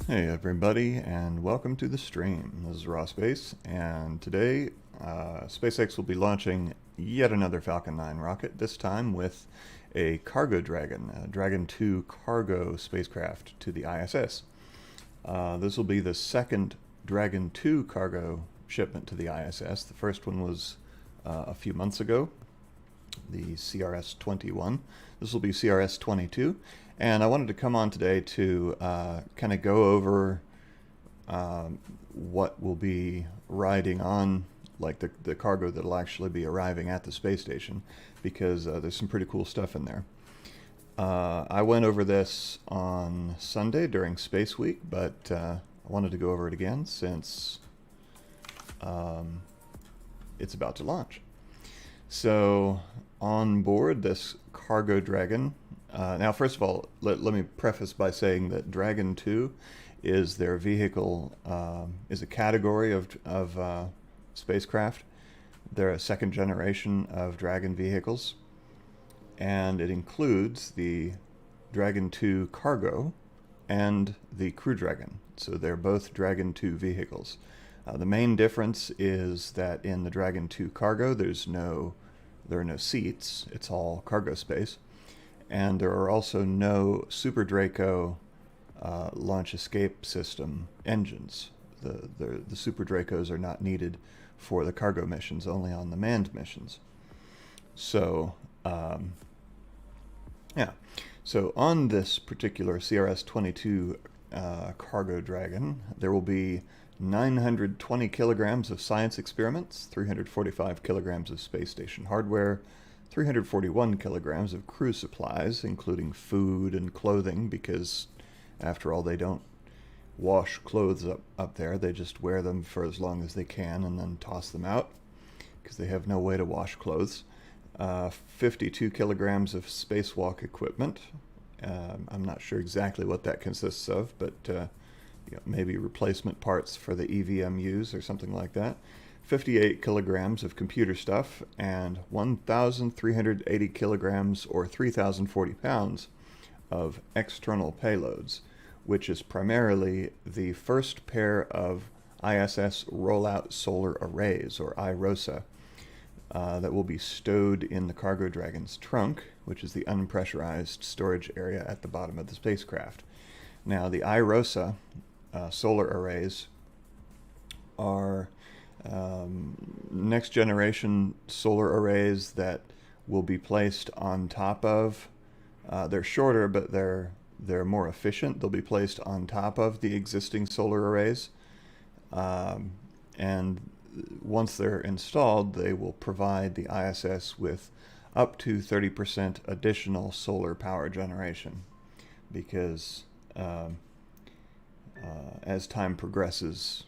Hey everybody, and welcome to the stream. This is Raw Space, and today SpaceX will be launching yet another Falcon 9 rocket, this time with a cargo Dragon, a Dragon 2 cargo spacecraft to the ISS. This will be the second Dragon 2 cargo shipment to the ISS. The first one was a few months ago, the CRS-21. This will be CRS-22. And I wanted to come on today to kind of go over what will be riding on, like the cargo that will actually be arriving at the space station, because there's some pretty cool stuff in there. I went over this on Sunday during Space Week, but I wanted to go over it again since it's about to launch. So on board this cargo Dragon, now, first of all, let me preface by saying that Dragon 2 is their vehicle, is a category of spacecraft. They're a second generation of Dragon vehicles, and it includes the Dragon 2 cargo and the Crew Dragon. So they're both Dragon 2 vehicles. The main difference is that in the Dragon 2 cargo, there are no seats. It's all cargo space. And there are also no Super Draco launch escape system engines. The Super Dracos are not needed for the cargo missions, only on the manned missions. So, yeah. So on this particular CRS-22 cargo Dragon, there will be 920 kilograms of science experiments, 345 kilograms of space station hardware, 341 kilograms of crew supplies, including food and clothing, because after all, they don't wash clothes up there. They just wear them for as long as they can and then toss them out, because they have no way to wash clothes. 52 kilograms of spacewalk equipment. I'm not sure exactly what that consists of, but maybe replacement parts for the EVMUs or something like that. 58 kilograms of computer stuff, and 1,380 kilograms, or 3,040 pounds, of external payloads, which is primarily the first pair of ISS rollout solar arrays, or IROSA. that will be stowed in the Cargo Dragon's trunk, which is the unpressurized storage area at the bottom of the spacecraft. Now, the IROSA solar arrays are next generation solar arrays that will be placed on top of, they're shorter, but they're more efficient. They'll be placed on top of the existing solar arrays. And once they're installed, they will provide the ISS with up to 30% additional solar power generation, because as time progresses,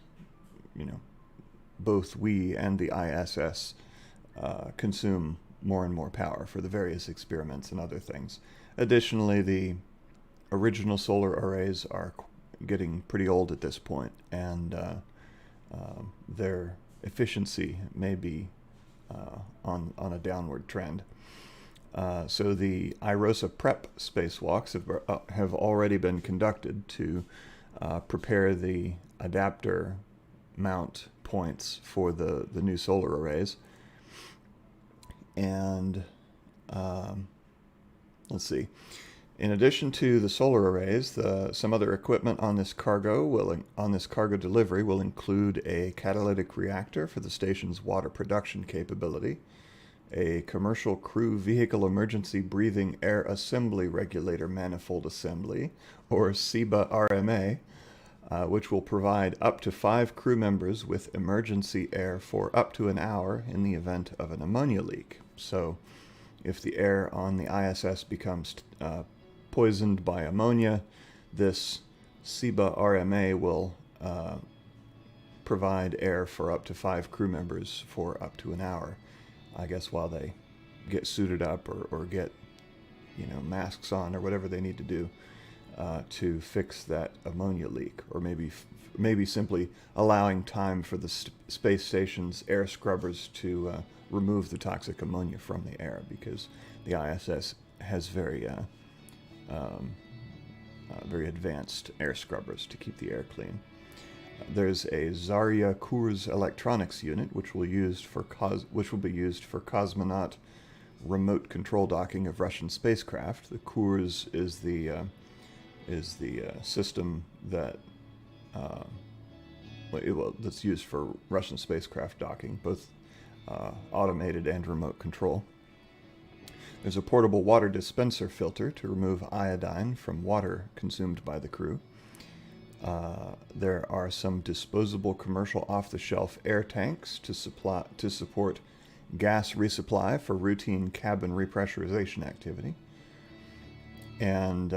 both we and the ISS consume more and more power for the various experiments and other things. Additionally, the original solar arrays are getting pretty old at this point, and their efficiency may be on a downward trend. So the IROSA prep spacewalks have already been conducted to prepare the adapter mount points for the new solar arrays. And let's see. In addition to the solar arrays, some other equipment on this cargo delivery will include a catalytic reactor for the station's water production capability, a commercial crew vehicle emergency breathing air assembly regulator manifold assembly, or CBA-RMA, which will provide up to 5 crew members with emergency air for up to an hour in the event of an ammonia leak. So if the air on the ISS becomes poisoned by ammonia, this CBA-RMA will provide air for up to 5 crew members for up to an hour, I guess, while they get suited up or get masks on or whatever they need to do to fix that ammonia leak, or maybe simply allowing time for the space station's air scrubbers to remove the toxic ammonia from the air, because the ISS has very advanced air scrubbers to keep the air clean. There's a Zarya Kurs electronics unit, which will be used for cosmonaut remote control docking of Russian spacecraft. The Kurs is the system that that's used for Russian spacecraft docking, both automated and remote control. There's a portable water dispenser filter to remove iodine from water consumed by the crew. There are some disposable commercial off-the-shelf air tanks to support gas resupply for routine cabin repressurization activity. And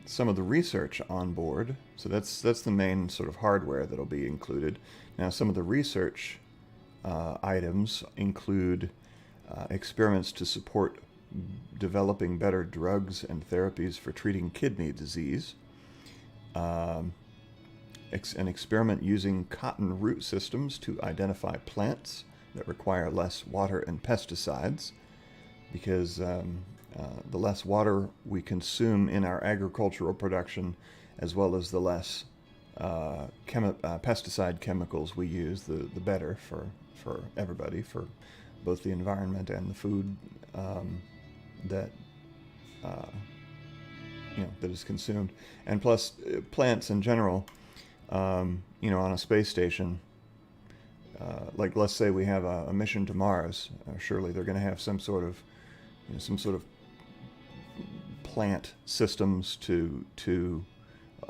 some of the research on board, so that's the main sort of hardware that'll be included. Now, some of the research items include experiments to support developing better drugs and therapies for treating kidney disease, an experiment using cotton root systems to identify plants that require less water and pesticides, because the less water we consume in our agricultural production, as well as the less pesticide chemicals we use, the better for everybody, for both the environment and the food that is consumed. And plus, plants in general, on a space station, like let's say we have a mission to Mars, surely they're going to have some sort of plant systems to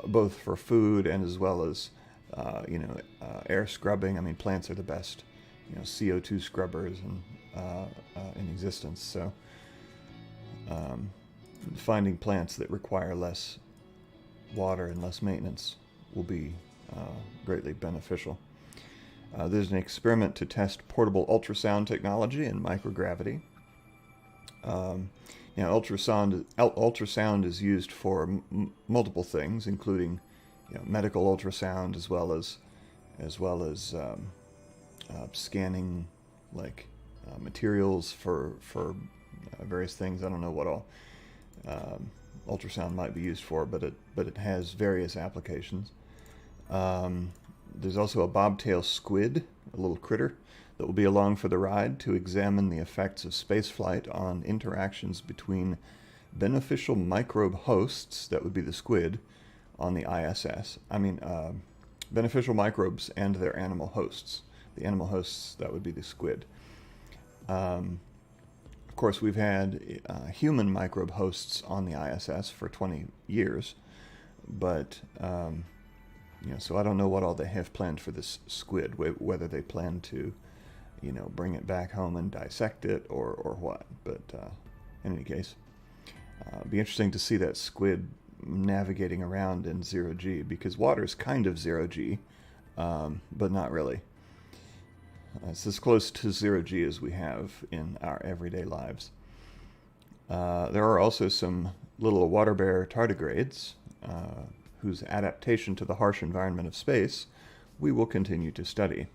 both for food and as well as air scrubbing. I mean, plants are the best CO2 scrubbers in existence. So finding plants that require less water and less maintenance will be greatly beneficial. There's an experiment to test portable ultrasound technology and microgravity. Ultrasound is used for multiple things, including medical ultrasound, as well as scanning materials for various things. I don't know what all ultrasound might be used for, but it has various applications. There's also a bobtail squid, a little critter, that will be along for the ride to examine the effects of spaceflight on interactions between beneficial microbe hosts, that would be the squid, on the ISS. Beneficial microbes and their animal hosts. The animal hosts, that would be the squid. Of course, we've had human microbe hosts on the ISS for 20 years, but so I don't know what all they have planned for this squid, whether they plan to, bring it back home and dissect it or what. But in any case, it'd be interesting to see that squid navigating around in 0G, because water is kind of 0G, but not really. It's as close to 0G as we have in our everyday lives. There are also some little water bear tardigrades whose adaptation to the harsh environment of space we will continue to study.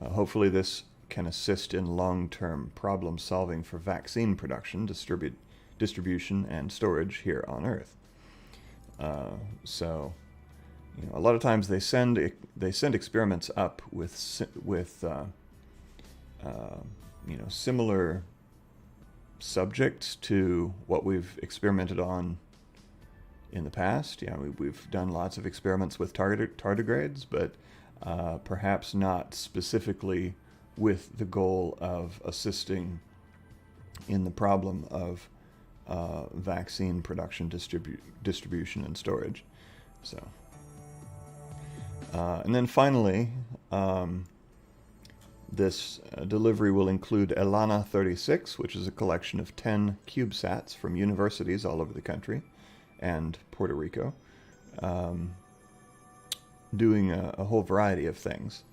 Hopefully this can assist in long-term problem solving for vaccine production, distribution, and storage here on Earth. So, a lot of times they send experiments up with similar subjects to what we've experimented on in the past. We've done lots of experiments with tardigrades, but perhaps not specifically with the goal of assisting in the problem of vaccine production, distribution, and storage. So, and then finally, this delivery will include ELANA 36, which is a collection of 10 CubeSats from universities all over the country and Puerto Rico, doing a whole variety of things.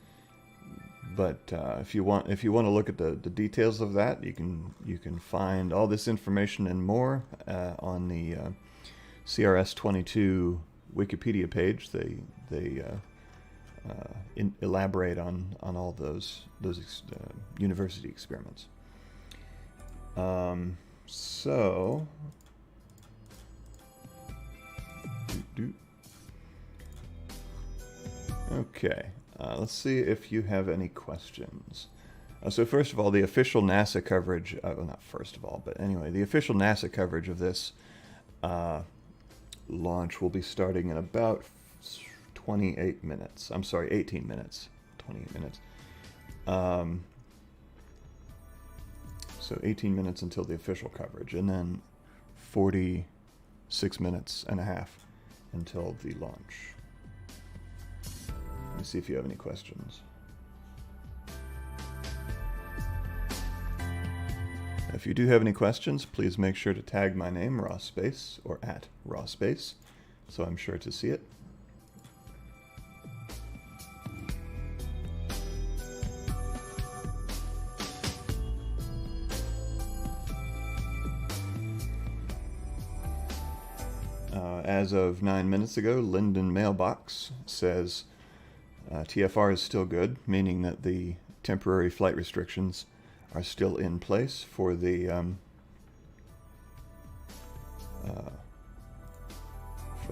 But if you want to look at the details of that, you can find all this information and more on the CRS-22 Wikipedia page. They elaborate on all those university experiments. Okay, let's see if you have any questions. So first of all, the official NASA coverage, well, not first of all, but anyway, the official NASA coverage of this launch will be starting in about 18 minutes, 28 minutes. So 18 minutes until the official coverage, and then 46 minutes and a half until the launch. Let me see if you have any questions. If you do have any questions, please make sure to tag my name, rawspace, or @rawspace, so I'm sure to see it. As of 9 minutes ago, Linden Mailbox says TFR is still good, meaning that the temporary flight restrictions are still in place for the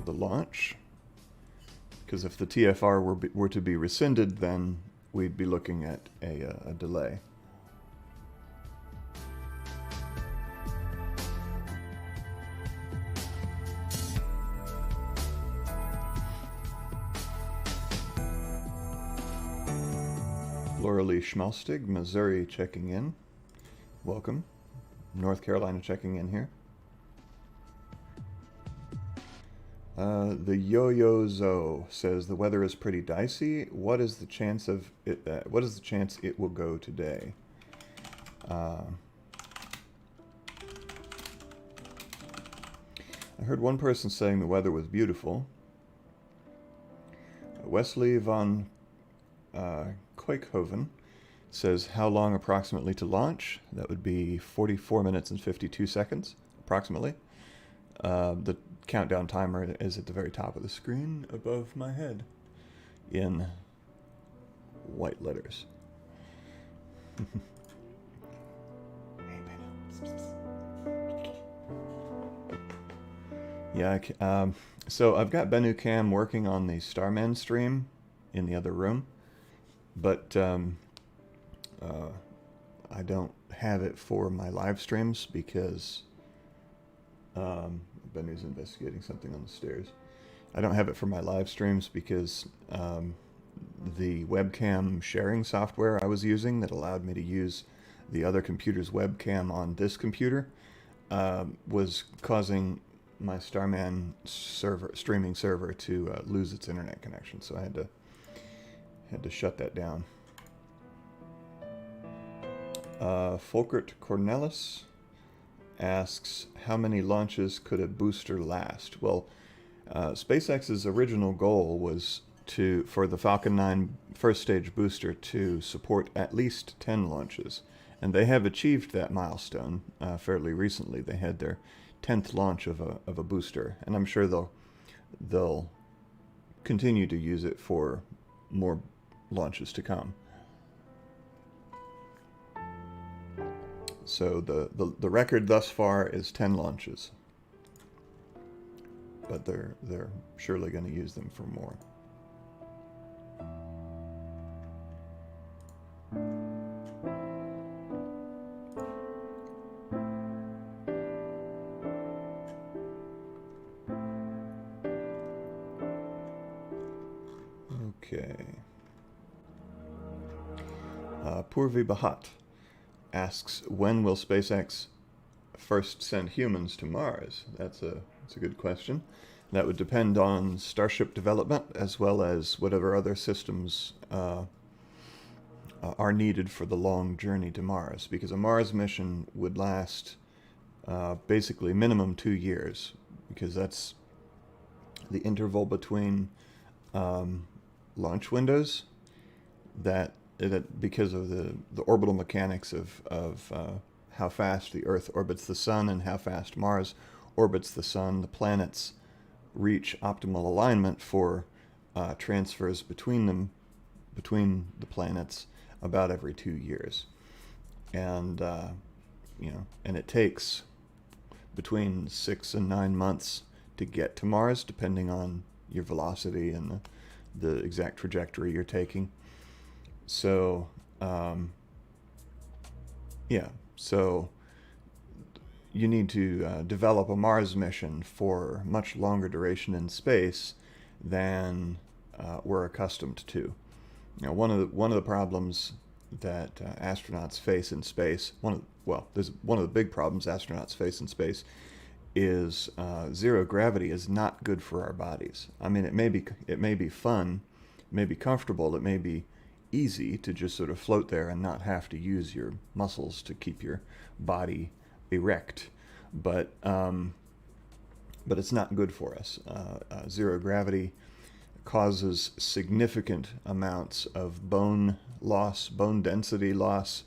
launch. Because if the TFR were to be rescinded, then we'd be looking at a delay. Laura Lee Schmalstig, Missouri checking in. Welcome. North Carolina checking in here. The Yo-Yo Zo says the weather is pretty dicey. What is the chance of it? What is the chance it will go today? I heard one person saying the weather was beautiful. Wesley von Koikhoven says how long approximately to launch. That would be 44 minutes and 52 seconds approximately. The countdown timer is at the very top of the screen above my head in white letters. Yeah, so I've got Bennu Cam working on the Starman stream in the other room. But I don't have it for my live streams because Benny's investigating something on the stairs. I don't have it for my live streams because the webcam sharing software I was using that allowed me to use the other computer's webcam on this computer was causing my Starman streaming server to lose its internet connection, so I had to shut that down. Folkert Cornelis asks, how many launches could a booster last? Well, SpaceX's original goal was for the Falcon 9 first stage booster to support at least 10 launches, and they have achieved that milestone fairly recently. They had their 10th launch of a booster, and I'm sure they'll continue to use it for more launches to come. So the record thus far is 10 launches, but they're surely going to use them for more. Okay. Purvi Bahat asks, when will SpaceX first send humans to Mars? That's a good question. That would depend on Starship development as well as whatever other systems are needed for the long journey to Mars, because a Mars mission would last basically minimum 2 years, because that's the interval between launch windows because of the orbital mechanics of how fast the Earth orbits the Sun and how fast Mars orbits the Sun. The planets reach optimal alignment for transfers between the planets about every 2 years, and and it takes between 6 and 9 months to get to Mars, depending on your velocity and the exact trajectory you're taking. So, so you need to develop a Mars mission for much longer duration in space than we're accustomed to. One of the problems that astronauts face in space, there's one of the big problems astronauts face in space is zero gravity is not good for our bodies. I mean, it may be fun, it may be comfortable, it may be easy to just sort of float there and not have to use your muscles to keep your body erect, but it's not good for us. Zero gravity causes significant amounts of bone loss, bone density loss,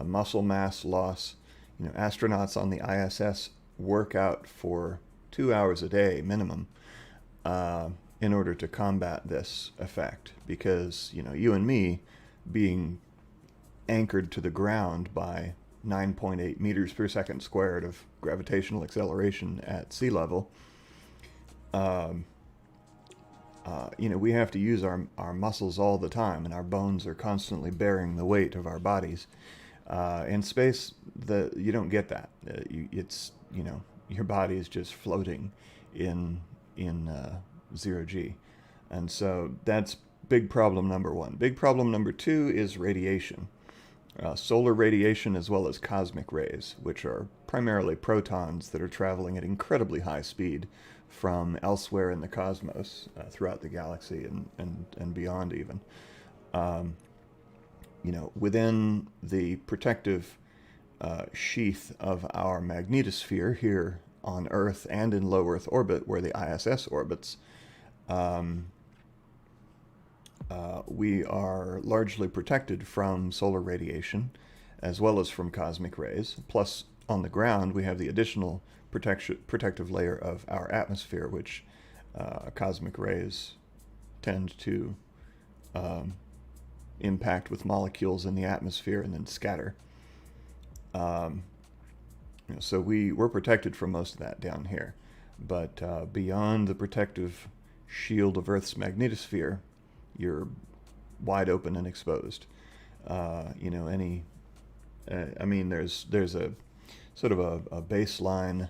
muscle mass loss. Astronauts on the ISS work out for 2 hours a day minimum in order to combat this effect, because you and me, being anchored to the ground by 9.8 meters per second squared of gravitational acceleration at sea level, we have to use our muscles all the time, and our bones are constantly bearing the weight of our bodies. In space, you don't get that. Your body is just floating in 0G. And so that's big problem number one. Big problem number two is radiation. Solar radiation as well as cosmic rays, which are primarily protons that are traveling at incredibly high speed from elsewhere in the cosmos, throughout the galaxy and beyond even. Within the protective sheath of our magnetosphere here on Earth and in low Earth orbit, where the ISS orbits, we are largely protected from solar radiation as well as from cosmic rays. Plus, on the ground, we have the additional protective layer of our atmosphere, which cosmic rays tend to impact with molecules in the atmosphere and then scatter. So we're protected from most of that down here. But beyond the protective shield of Earth's magnetosphere, you're wide open and exposed. you know, any. I mean, there's a sort of a baseline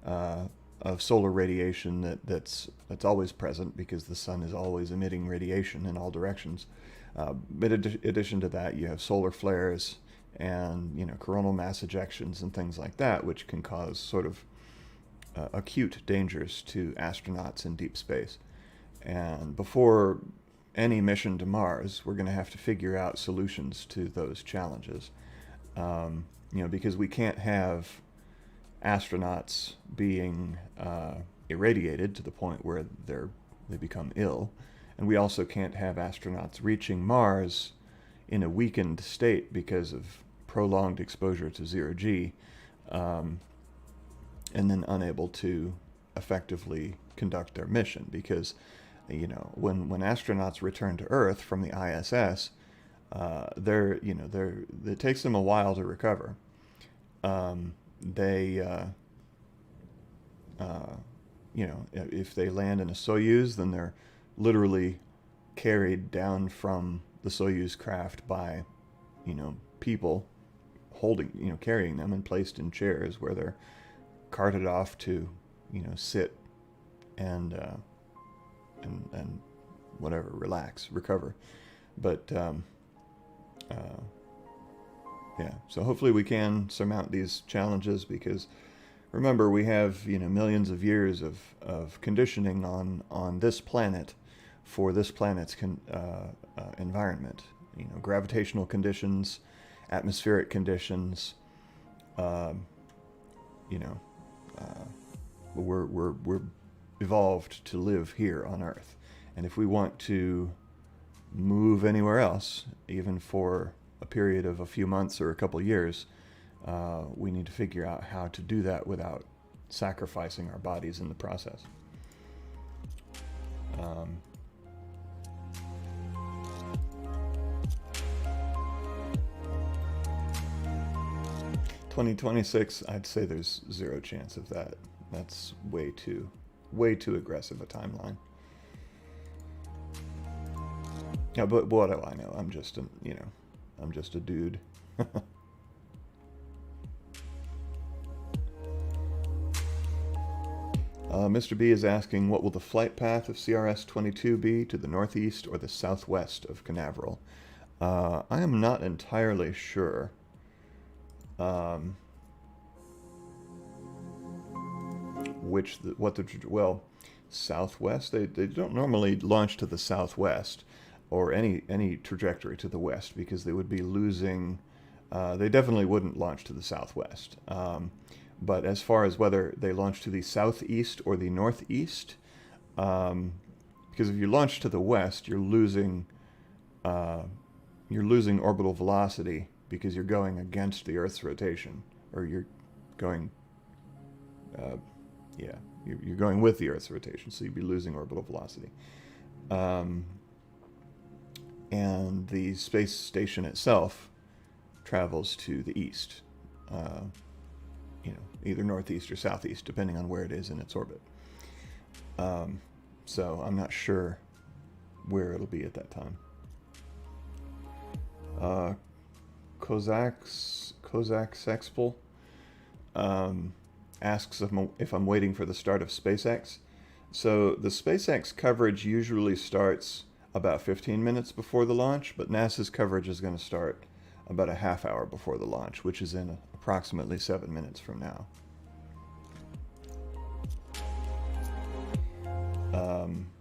of solar radiation that's always present because the sun is always emitting radiation in all directions. But in addition to that, you have solar flares and, you know, coronal mass ejections and things like that, which can cause sort of acute dangers to astronauts in deep space. And before any mission to Mars, we're going to have to figure out solutions to those challenges. You know, because we can't have astronauts being irradiated to the point where they become ill, and we also can't have astronauts reaching Mars in a weakened state because of prolonged exposure to zero G, and then unable to effectively conduct their mission. Because, you know, when astronauts return to Earth from the ISS, it takes them a while to recover. You know, if they land in a Soyuz, then they're literally carried down from the Soyuz craft by, you know, people holding, you know, carrying them and placed in chairs where they're carted off to, you know, sit and whatever, relax, recover. But yeah, so hopefully we can surmount these challenges, because remember, we have, you know, millions of years of conditioning on this planet for this planet's environment. You know, gravitational conditions, atmospheric conditions. You know, we're evolved to live here on Earth, and if we want to move anywhere else, even for a period of a few months or a couple years, we need to figure out how to do that without sacrificing our bodies in the process. 2026, I'd say there's zero chance of that. That's way too aggressive a timeline. Yeah, but what do I know? I'm just a dude. Mr. B is asking, what will the flight path of CRS-22 be to the northeast or the southwest of Canaveral? I am not entirely sure. Well, southwest, they don't normally launch to the southwest or any trajectory to the west, because they would be losing, they definitely wouldn't launch to the southwest. But as far as whether they launch to the southeast or the northeast, because if you launch to the west, you're losing orbital velocity, because you're going against the Earth's rotation, or you're going, you're going with the Earth's rotation, so you'd be losing orbital velocity. And the space station itself travels to the east, you know, either northeast or southeast, depending on where it is in its orbit. So I'm not sure where it'll be at that time. Kozak's Expel asks if I'm waiting for the start of SpaceX. So the SpaceX coverage usually starts about 15 minutes before the launch, but NASA's coverage is going to start about a half hour before the launch, which is in approximately 7 minutes from now.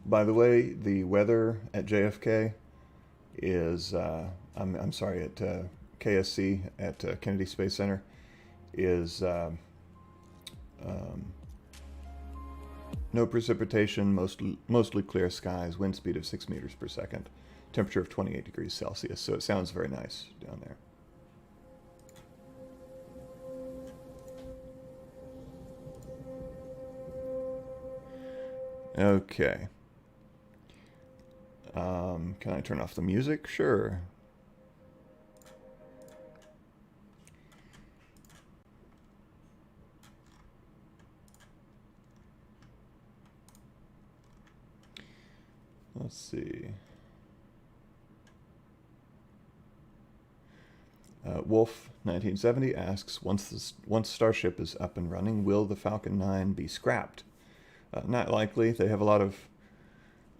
By the way, the weather at JFK is, I'm sorry, at KSC, at Kennedy Space Center, is no precipitation, mostly clear skies, wind speed of 6 meters per second, temperature of 28 degrees Celsius. So it sounds very nice down there. Okay. Can I turn off the music? Sure. Let's see. Wolf 1970 asks, once Starship is up and running, will the Falcon 9 be scrapped? Not likely. They have a lot of...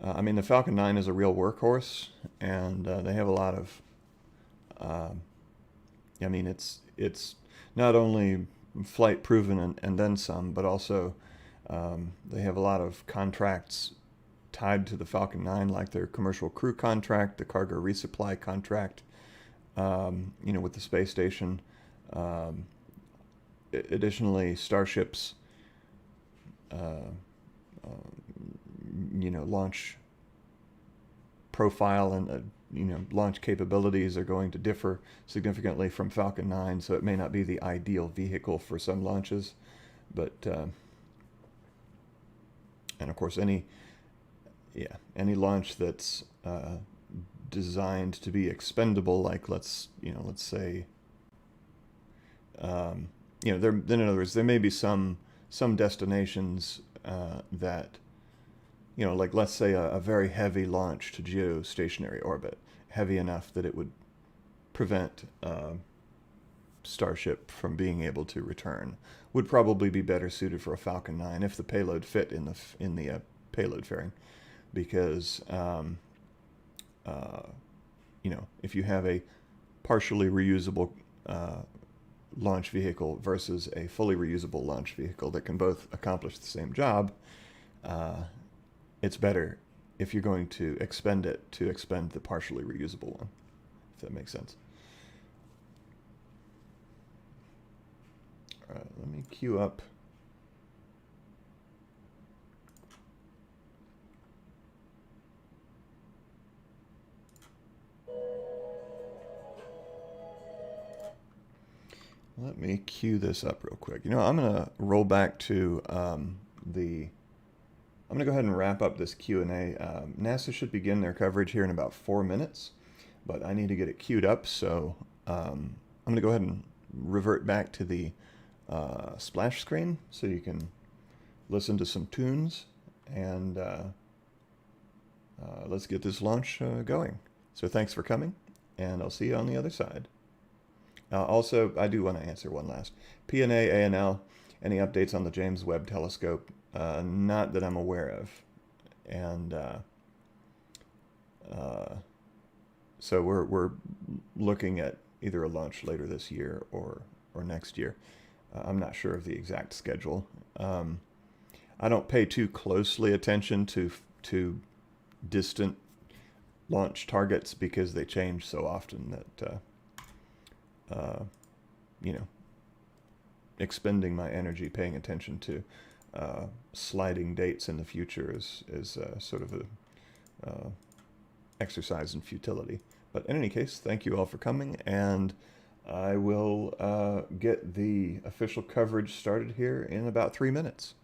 I mean, the Falcon 9 is a real workhorse, and they have a lot of... I mean, it's not only flight proven and then some, but also they have a lot of contracts tied to the Falcon 9, like their commercial crew contract, the cargo resupply contract, with the space station. Additionally, Starship's, launch profile and, launch capabilities are going to differ significantly from Falcon 9, so it may not be the ideal vehicle for some launches. But, and of course, any launch that's designed to be expendable, like let's say, in other words, there may be some destinations that, like let's say a very heavy launch to geostationary orbit, heavy enough that it would prevent Starship from being able to return, would probably be better suited for a Falcon 9 if the payload fit in the payload fairing, because if you have a partially reusable launch vehicle versus a fully reusable launch vehicle that can both accomplish the same job, it's better if you're going to expend it to expend the partially reusable one, if that makes sense. All right, let me queue up. Let me queue this up real quick. I'm going to roll back to I'm going to go ahead and wrap up this Q&A. NASA should begin their coverage here in about 4 minutes, but I need to get it queued up, so I'm going to go ahead and revert back to the splash screen so you can listen to some tunes, and let's get this launch going. So thanks for coming, and I'll see you on the other side. Also, I do want to answer one last. PNA, ANL, any updates on the James Webb Telescope? Not that I'm aware of. And so we're looking at either a launch later this year or next year. I'm not sure of the exact schedule. I don't pay too closely attention to distant launch targets because they change so often that expending my energy paying attention to sliding dates in the future is sort of a exercise in futility. But in any case, thank you all for coming, and I will get the official coverage started here in about 3 minutes.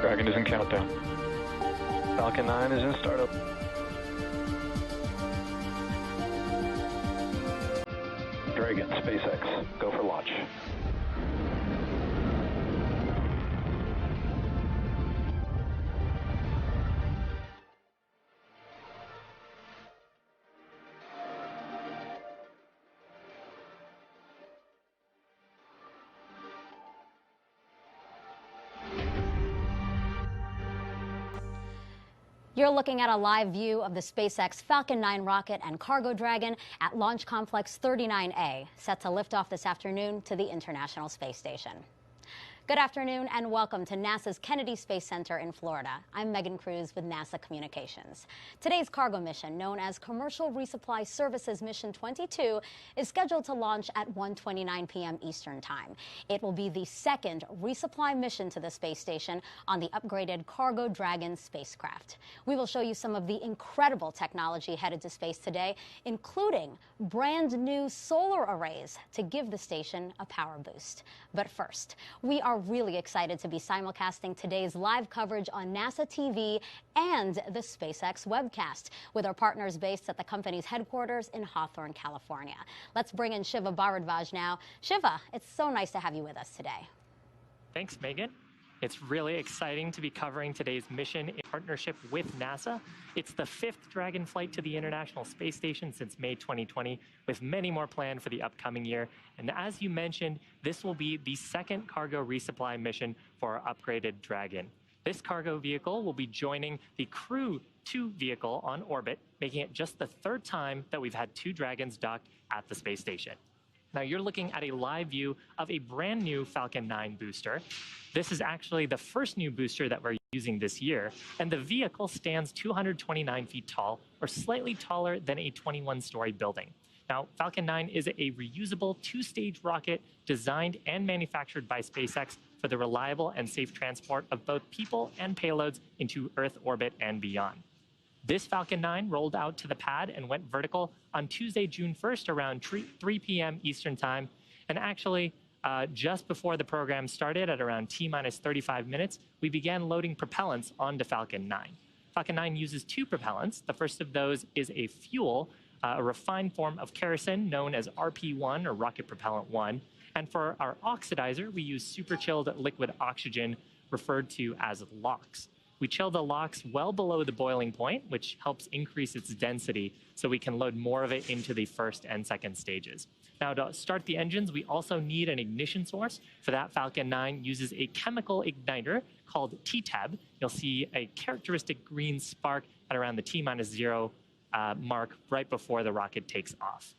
Dragon is in countdown. Falcon 9 is in startup. Dragon, SpaceX, go for launch. You're looking at a live view of the SpaceX Falcon 9 rocket and cargo Dragon at Launch Complex 39A, set to lift off this afternoon to the International Space Station. Good afternoon and welcome to NASA's Kennedy Space Center in Florida. I'm Megan Cruz with NASA Communications. Today's cargo mission, known as Commercial Resupply Services Mission 22, is scheduled to launch at 1:29 p.m. Eastern Time. It will be the second resupply mission to the space station on the upgraded Cargo Dragon spacecraft. We will show you some of the incredible technology headed to space today, including brand new solar arrays to give the station a power boost. But first, we are really excited to be simulcasting today's live coverage on NASA TV and the SpaceX webcast with our partners based at the company's headquarters in Hawthorne, California. Let's bring in Shiva Bharadwaj now. Shiva, it's so nice to have you with us today. Thanks, Megan. It's really exciting to be covering today's mission in partnership with NASA. It's the 5th Dragon flight to the International Space Station since May 2020, with many more planned for the upcoming year. And as you mentioned, this will be the second cargo resupply mission for our upgraded Dragon. This cargo vehicle will be joining the Crew 2 vehicle on orbit, making it just the 3rd time that we've had 2 Dragons docked at the space station. Now you're looking at a live view of a brand new Falcon 9 booster. This is actually the first new booster that we're using this year, and the vehicle stands 229 feet tall, or slightly taller than a 21-story building. Now, Falcon 9 is a reusable 2-stage rocket designed and manufactured by SpaceX for the reliable and safe transport of both people and payloads into Earth orbit and beyond. This Falcon 9 rolled out to the pad and went vertical on Tuesday, June 1st around 3 p.m. Eastern Time. And actually, just before the program started at around T-minus 35 minutes, we began loading propellants onto Falcon 9. Falcon 9 uses 2 propellants. The first of those is a fuel, a refined form of kerosene known as RP1 or Rocket Propellant 1. And for our oxidizer, we use super chilled liquid oxygen, referred to as LOX. We chill the LOX well below the boiling point, which helps increase its density so we can load more of it into the first and second stages. Now, to start the engines, we also need an ignition source. For that, Falcon 9 uses a chemical igniter called TTAB. You'll see a characteristic green spark at around the T-minus 0 mark right before the rocket takes off.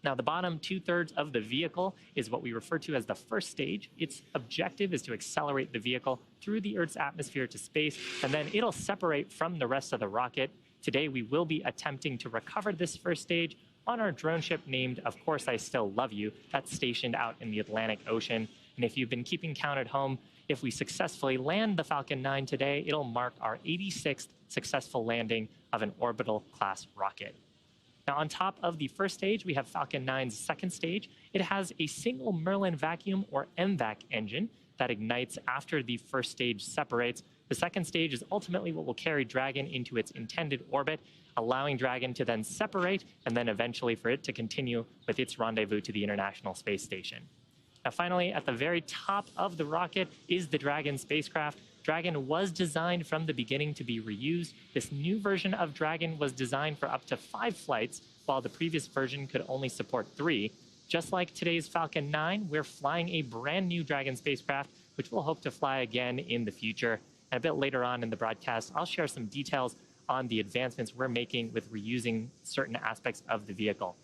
Now, the bottom 2/3 of the vehicle is what we refer to as the first stage. Its objective is to accelerate the vehicle through the Earth's atmosphere to space, and then it'll separate from the rest of the rocket. Today, we will be attempting to recover this first stage on our drone ship named, Of Course I Still Love You, that's stationed out in the Atlantic Ocean. And if you've been keeping count at home, if we successfully land the Falcon 9 today, it'll mark our 86th successful landing of an Orbital-class rocket. Now, on top of the first stage, we have Falcon 9's second stage. It has a single Merlin vacuum, or MVAC, engine that ignites after the first stage separates. The second stage is ultimately what will carry Dragon into its intended orbit, allowing Dragon to then separate and then eventually for it to continue with its rendezvous to the International Space Station. Now, finally, at the very top of the rocket is the Dragon spacecraft. Dragon was designed from the beginning to be reused. This new version of Dragon was designed for up to 5 flights, while the previous version could only support 3. Just like today's Falcon 9, we're flying a brand new Dragon spacecraft, which we'll hope to fly again in the future. And a bit later on in the broadcast, I'll share some details on the advancements we're making with reusing certain aspects of the vehicle.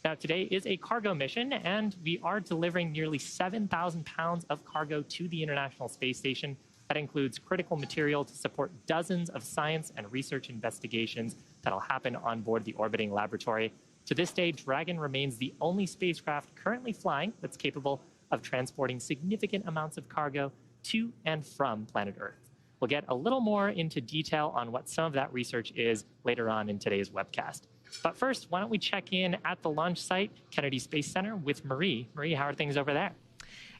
Now, today is a cargo mission, and we are delivering nearly 7,000 pounds of cargo to the International Space Station. That includes critical material to support dozens of science and research investigations that'll happen on board the orbiting laboratory. To this day, Dragon remains the only spacecraft currently flying that's capable of transporting significant amounts of cargo to and from planet Earth. We'll get a little more into detail on what some of that research is later on in today's webcast. But first, why don't we check in at the launch site, Kennedy Space Center, with Marie. Marie, how are things over there?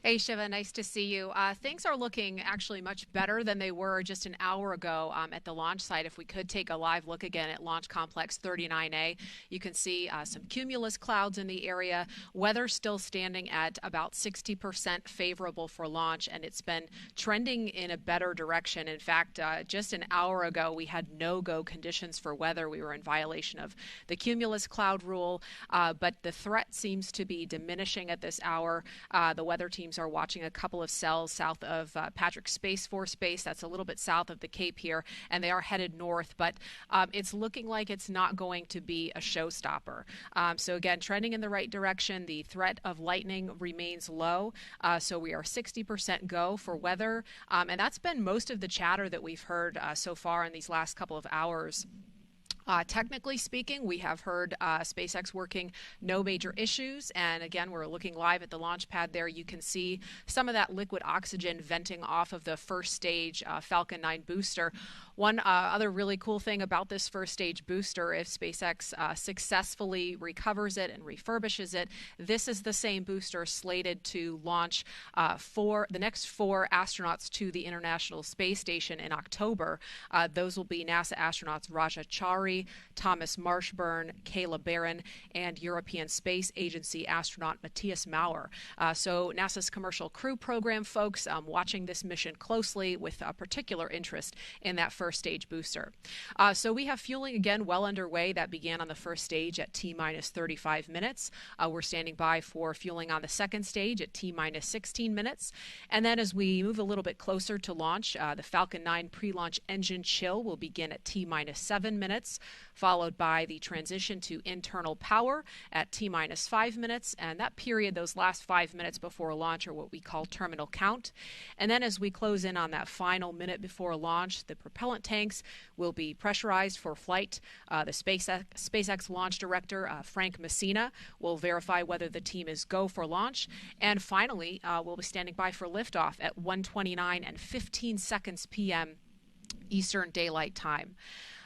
Hey, Shiva, nice to see you. Things are looking actually much better than they were just an hour ago at the launch site. If we could take a live look again at Launch Complex 39A, you can see some cumulus clouds in the area. Weather still standing at about 60% favorable for launch, and it's been trending in a better direction. In fact, just an hour ago, we had no-go conditions for weather. We were in violation of the cumulus cloud rule, but the threat seems to be diminishing at this hour. The weather teams are watching a couple of cells south of Patrick Space Force Base. That's a little bit south of the Cape here, and they are headed north, but it's looking like it's not going to be a showstopper. So again, trending in the right direction. The threat of lightning remains low, so we are 60% go for weather, and that's been most of the chatter that we've heard so far in these last couple of hours. Technically speaking, we have heard SpaceX working no major issues. And again, we're looking live at the launch pad there. You can see some of that liquid oxygen venting off of the first stage Falcon 9 booster. One other really cool thing about this first stage booster, if SpaceX successfully recovers it and refurbishes it, this is the same booster slated to launch the next 4 astronauts to the International Space Station in October. Those will be NASA astronauts Raja Chari, Thomas Marshburn, Kayla Barron, and European Space Agency astronaut Matthias Maurer. So NASA's Commercial Crew Program folks watching this mission closely with particular interest in that first stage booster. So we have fueling again well underway. That began on the first stage at T-minus 35 minutes. We're standing by for fueling on the second stage at T-minus 16 minutes. And then as we move a little bit closer to launch, the Falcon 9 pre-launch engine chill will begin at T-minus 7 minutes, followed by the transition to internal power at T-minus 5 minutes. And that period, those last 5 minutes before launch, are what we call terminal count. And then as we close in on that final minute before launch, the propellant tanks will be pressurized for flight. The SpaceX launch director, Frank Messina, will verify whether the team is go for launch. And finally, we'll be standing by for liftoff at 1:29 and 15 seconds p.m. Eastern Daylight Time.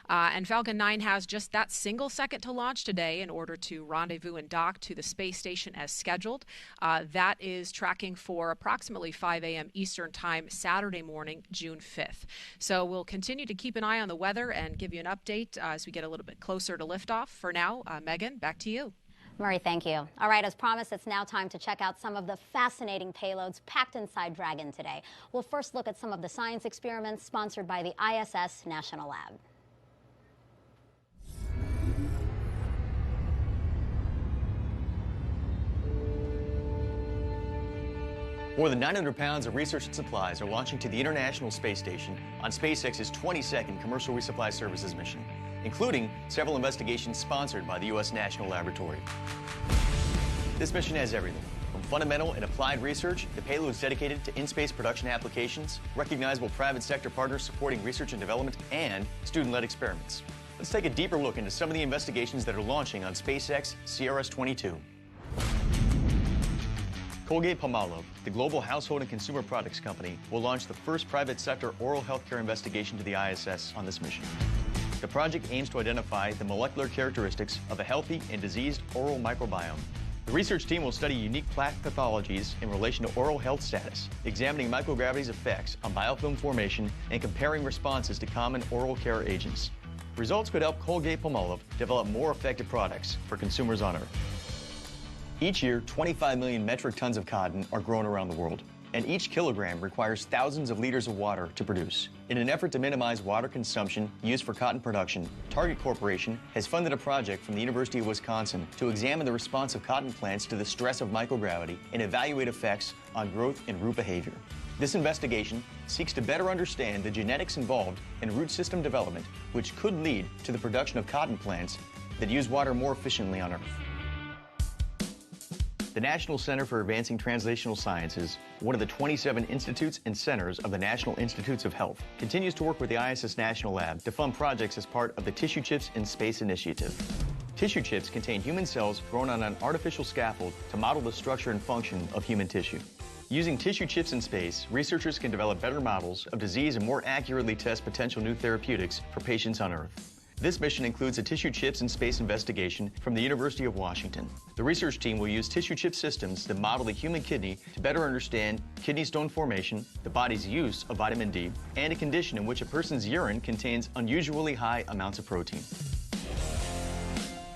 And Falcon 9 has just that single second to launch today in order to rendezvous and dock to the space station as scheduled. That is tracking for approximately 5 a.m. Eastern Time, Saturday morning, June 5th. So we'll continue to keep an eye on the weather and give you an update as we get a little bit closer to liftoff. For now, Megan, back to you. Murray, thank you. All right, as promised, it's now time to check out some of the fascinating payloads packed inside Dragon today. We'll first look at some of the science experiments sponsored by the ISS National Lab. More than 900 pounds of research and supplies are launching to the International Space Station on SpaceX's 22nd Commercial Resupply Services mission, including several investigations sponsored by the U.S. National Laboratory. This mission has everything, from fundamental and applied research to payloads dedicated to in-space production applications, recognizable private sector partners supporting research and development, and student-led experiments. Let's take a deeper look into some of the investigations that are launching on SpaceX CRS-22. Colgate-Palmolive, the global household and consumer products company, will launch the first private sector oral healthcare investigation to the ISS on this mission. The project aims to identify the molecular characteristics of a healthy and diseased oral microbiome. The research team will study unique plaque pathologies in relation to oral health status, examining microgravity's effects on biofilm formation and comparing responses to common oral care agents. Results could help Colgate-Palmolive develop more effective products for consumers on Earth. Each year, 25 million metric tons of cotton are grown around the world, and each kilogram requires thousands of liters of water to produce. In an effort to minimize water consumption used for cotton production, Target Corporation has funded a project from the University of Wisconsin to examine the response of cotton plants to the stress of microgravity and evaluate effects on growth and root behavior. This investigation seeks to better understand the genetics involved in root system development, which could lead to the production of cotton plants that use water more efficiently on Earth. The National Center for Advancing Translational Sciences, one of the 27 institutes and centers of the National Institutes of Health, continues to work with the ISS National Lab to fund projects as part of the Tissue Chips in Space initiative. Tissue chips contain human cells grown on an artificial scaffold to model the structure and function of human tissue. Using tissue chips in space, researchers can develop better models of disease and more accurately test potential new therapeutics for patients on Earth. This mission includes a tissue chips in space investigation from the University of Washington. The research team will use tissue chip systems that model the human kidney to better understand kidney stone formation, the body's use of vitamin D, and a condition in which a person's urine contains unusually high amounts of protein.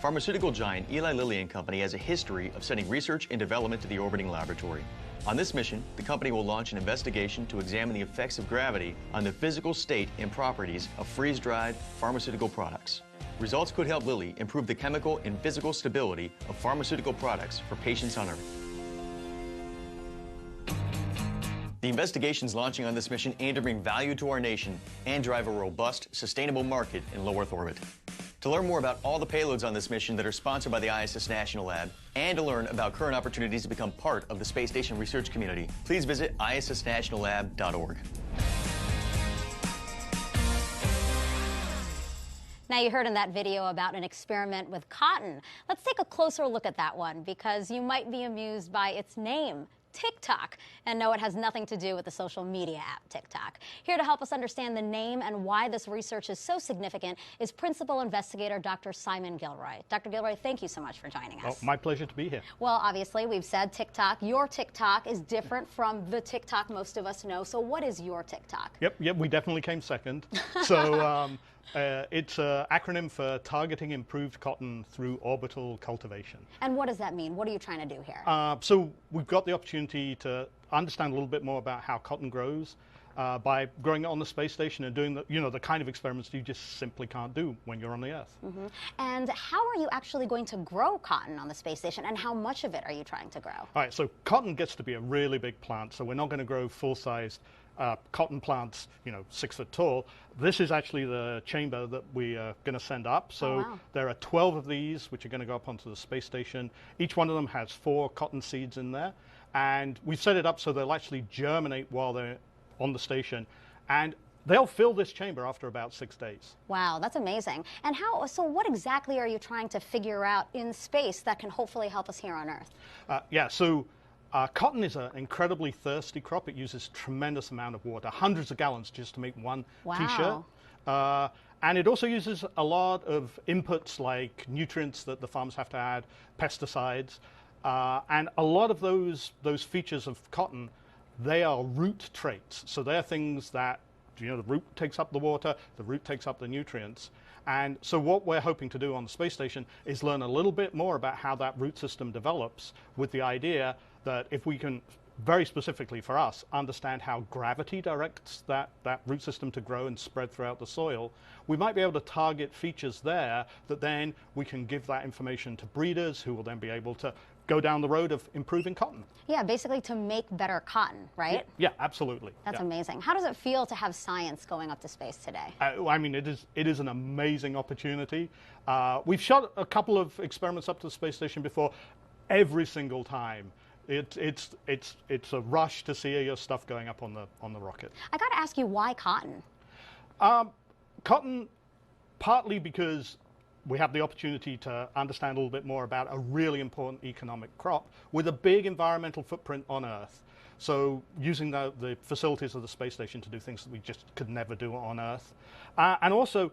Pharmaceutical giant Eli Lilly and Company has a history of sending research and development to the orbiting laboratory. On this mission, the company will launch an investigation to examine the effects of gravity on the physical state and properties of freeze-dried pharmaceutical products. Results could help Lilly improve the chemical and physical stability of pharmaceutical products for patients on Earth. The investigations launching on this mission aim to bring value to our nation and drive a robust, sustainable market in low Earth orbit. To learn more about all the payloads on this mission that are sponsored by the ISS National Lab, and to learn about current opportunities to become part of the space station research community, please visit issnationallab.org. Now, you heard in that video about an experiment with cotton. Let's take a closer look at that one, because you might be amused by its name, TikTok. And no, it has nothing to do with the social media app TikTok. Here to help us understand the name and why this research is so significant is Principal Investigator Dr. Simon Gilroy. Dr. Gilroy, thank you so much for joining us. Oh, my pleasure to be here. Well, obviously, we've said TikTok. Your TikTok is different from the TikTok most of us know. So what is your TikTok? Yep, we definitely came second. So it's an acronym for Targeting Improved Cotton Through Orbital Cultivation. And what does that mean? What are you trying to do here? So we've got the opportunity to understand a little bit more about how cotton grows by growing it on the space station and doing the kind of experiments you just simply can't do when you're on the Earth. Mm-hmm. And how are you actually going to grow cotton on the space station, and how much of it are you trying to grow? All right, so cotton gets to be a really big plant, so we're not going to grow full-sized cotton plants, 6 foot tall. This is actually the chamber that we are going to send up. So there are 12 of these, which are going to go up onto the space station. Each one of them has 4 cotton seeds in there. And we've set it up so they'll actually germinate while they're on the station. And they'll fill this chamber after about 6 days. Wow, that's amazing. And so what exactly are you trying to figure out in space that can hopefully help us here on Earth? Cotton is an incredibly thirsty crop. It uses tremendous amount of water, hundreds of gallons just to make one t-shirt. And it also uses a lot of inputs like nutrients that the farmers have to add, pesticides. And a lot of those features of cotton, they are root traits. So they're things that, the root takes up the water, the root takes up the nutrients. And so what we're hoping to do on the space station is learn a little bit more about how that root system develops, with the idea that if we can, very specifically for us, understand how gravity directs that root system to grow and spread throughout the soil, we might be able to target features there that then we can give that information to breeders, who will then be able to go down the road of improving cotton. Yeah, basically to make better cotton, right? Yeah, absolutely. That's amazing. How does it feel to have science going up to space today? I mean, it is an amazing opportunity. We've shot a couple of experiments up to the space station before. Every single time, it's a rush to see your stuff going up on the rocket. I got to ask you, why cotton? Cotton, partly because we have the opportunity to understand a little bit more about a really important economic crop with a big environmental footprint on Earth. So using the facilities of the space station to do things that we just could never do on Earth. And also,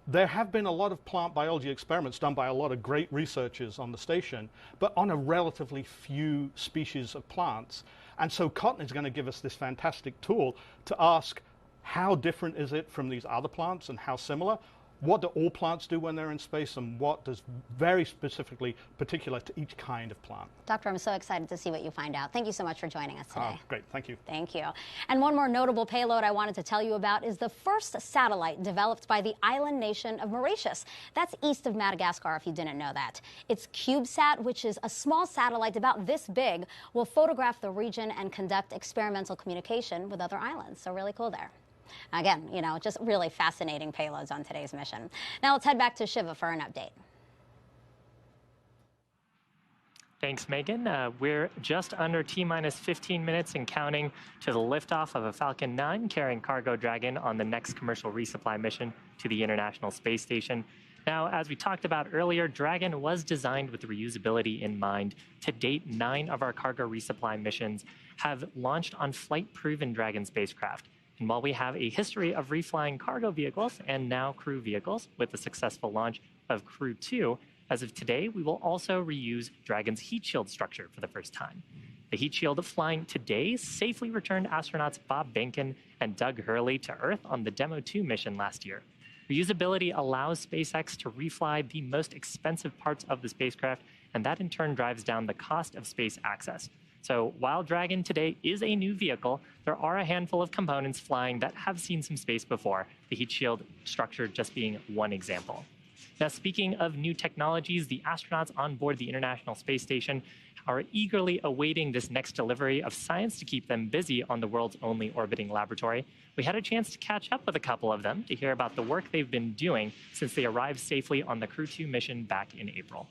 there have been a lot of plant biology experiments done by a lot of great researchers on the station, but on a relatively few species of plants. And so cotton is going to give us this fantastic tool to ask, how different is it from these other plants and how similar? What do all plants do when they're in space, and what does very specifically particular to each kind of plant? Doctor, I'm so excited to see what you find out. Thank you so much for joining us today. Great, thank you. Thank you. And one more notable payload I wanted to tell you about is the first satellite developed by the island nation of Mauritius. That's east of Madagascar, if you didn't know that. It's CubeSat, which is a small satellite about this big, will photograph the region and conduct experimental communication with other islands. So really cool there. Again, just really fascinating payloads on today's mission. Now let's head back to Shiva for an update. Thanks, Megan. We're just under T-minus 15 minutes and counting to the liftoff of a Falcon 9 carrying Cargo Dragon on the next commercial resupply mission to the International Space Station. Now, as we talked about earlier, Dragon was designed with reusability in mind. To date, 9 of our cargo resupply missions have launched on flight-proven Dragon spacecraft. And while we have a history of reflying cargo vehicles and now crew vehicles with the successful launch of Crew 2, as of today, we will also reuse Dragon's heat shield structure for the first time. The heat shield flying today safely returned astronauts Bob Behnken and Doug Hurley to Earth on the Demo 2 mission last year. Reusability allows SpaceX to refly the most expensive parts of the spacecraft, and that in turn drives down the cost of space access. So while Dragon today is a new vehicle, there are a handful of components flying that have seen some space before, the heat shield structure just being one example. Now, speaking of new technologies, the astronauts on board the International Space Station are eagerly awaiting this next delivery of science to keep them busy on the world's only orbiting laboratory. We had a chance to catch up with a couple of them to hear about the work they've been doing since they arrived safely on the Crew 2 mission back in April.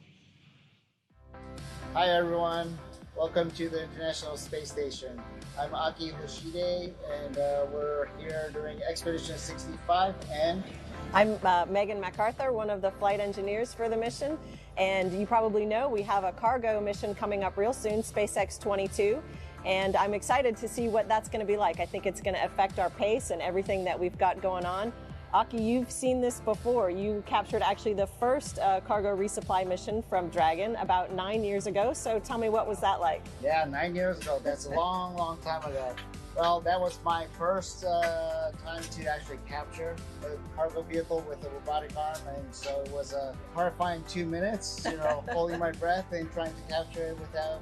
Hi everyone, welcome to the International Space Station. I'm Aki Hoshide and we're here during Expedition 65 and I'm Megan MacArthur, one of the flight engineers for the mission. And you probably know we have a cargo mission coming up real soon, SpaceX 22. And I'm excited to see what that's going to be like. I think it's going to affect our pace and everything that we've got going on. Aki, you've seen this before. You captured actually the first cargo resupply mission from Dragon about 9 years ago. So tell me, what was that like? Yeah, 9 years ago. That's a long, long time ago. Well, that was my first time to actually capture a cargo vehicle with a robotic arm, and so it was a horrifying 2 minutes, holding my breath and trying to capture it without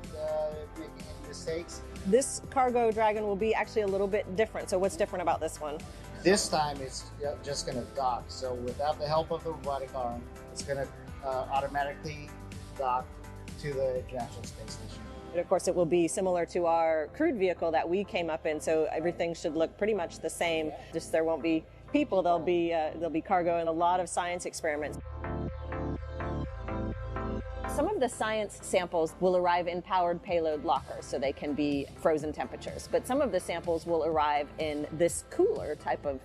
making any mistakes. This cargo Dragon will be actually a little bit different. So what's different about this one? This time it's just going to dock. So without the help of the robotic arm, it's going to automatically dock to the International Space Station. And of course, it will be similar to our crewed vehicle that we came up in, so everything should look pretty much the same. Just there won't be people, there'll be cargo and a lot of science experiments. Some of the science samples will arrive in powered payload lockers, so they can be frozen temperatures. But some of the samples will arrive in this cooler type of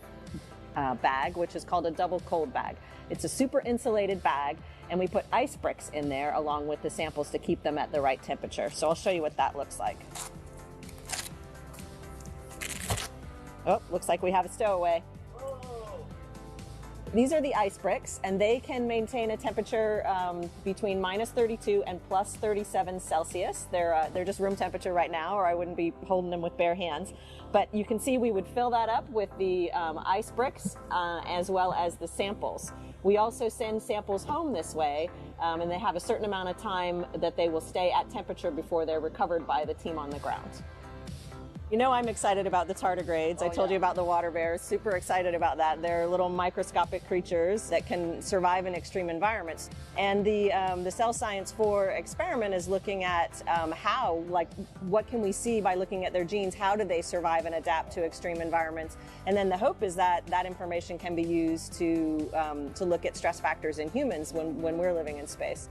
bag, which is called a double cold bag. It's a super insulated bag, and we put ice bricks in there along with the samples to keep them at the right temperature. So I'll show you what that looks like. Oh, looks like we have a stowaway. These are the ice bricks, and they can maintain a temperature between -32 and +37 Celsius. They're just room temperature right now, or I wouldn't be holding them with bare hands. But you can see we would fill that up with the ice bricks as well as the samples. We also send samples home this way, and they have a certain amount of time that they will stay at temperature before they're recovered by the team on the ground. You know, I'm excited about the tardigrades. I told you about the water bears. Super excited about that. They're little microscopic creatures that can survive in extreme environments. And the cell science 4 experiment is looking at what can we see by looking at their genes? How do they survive and adapt to extreme environments? And then the hope is that that information can be used to look at stress factors in humans when we're living in space.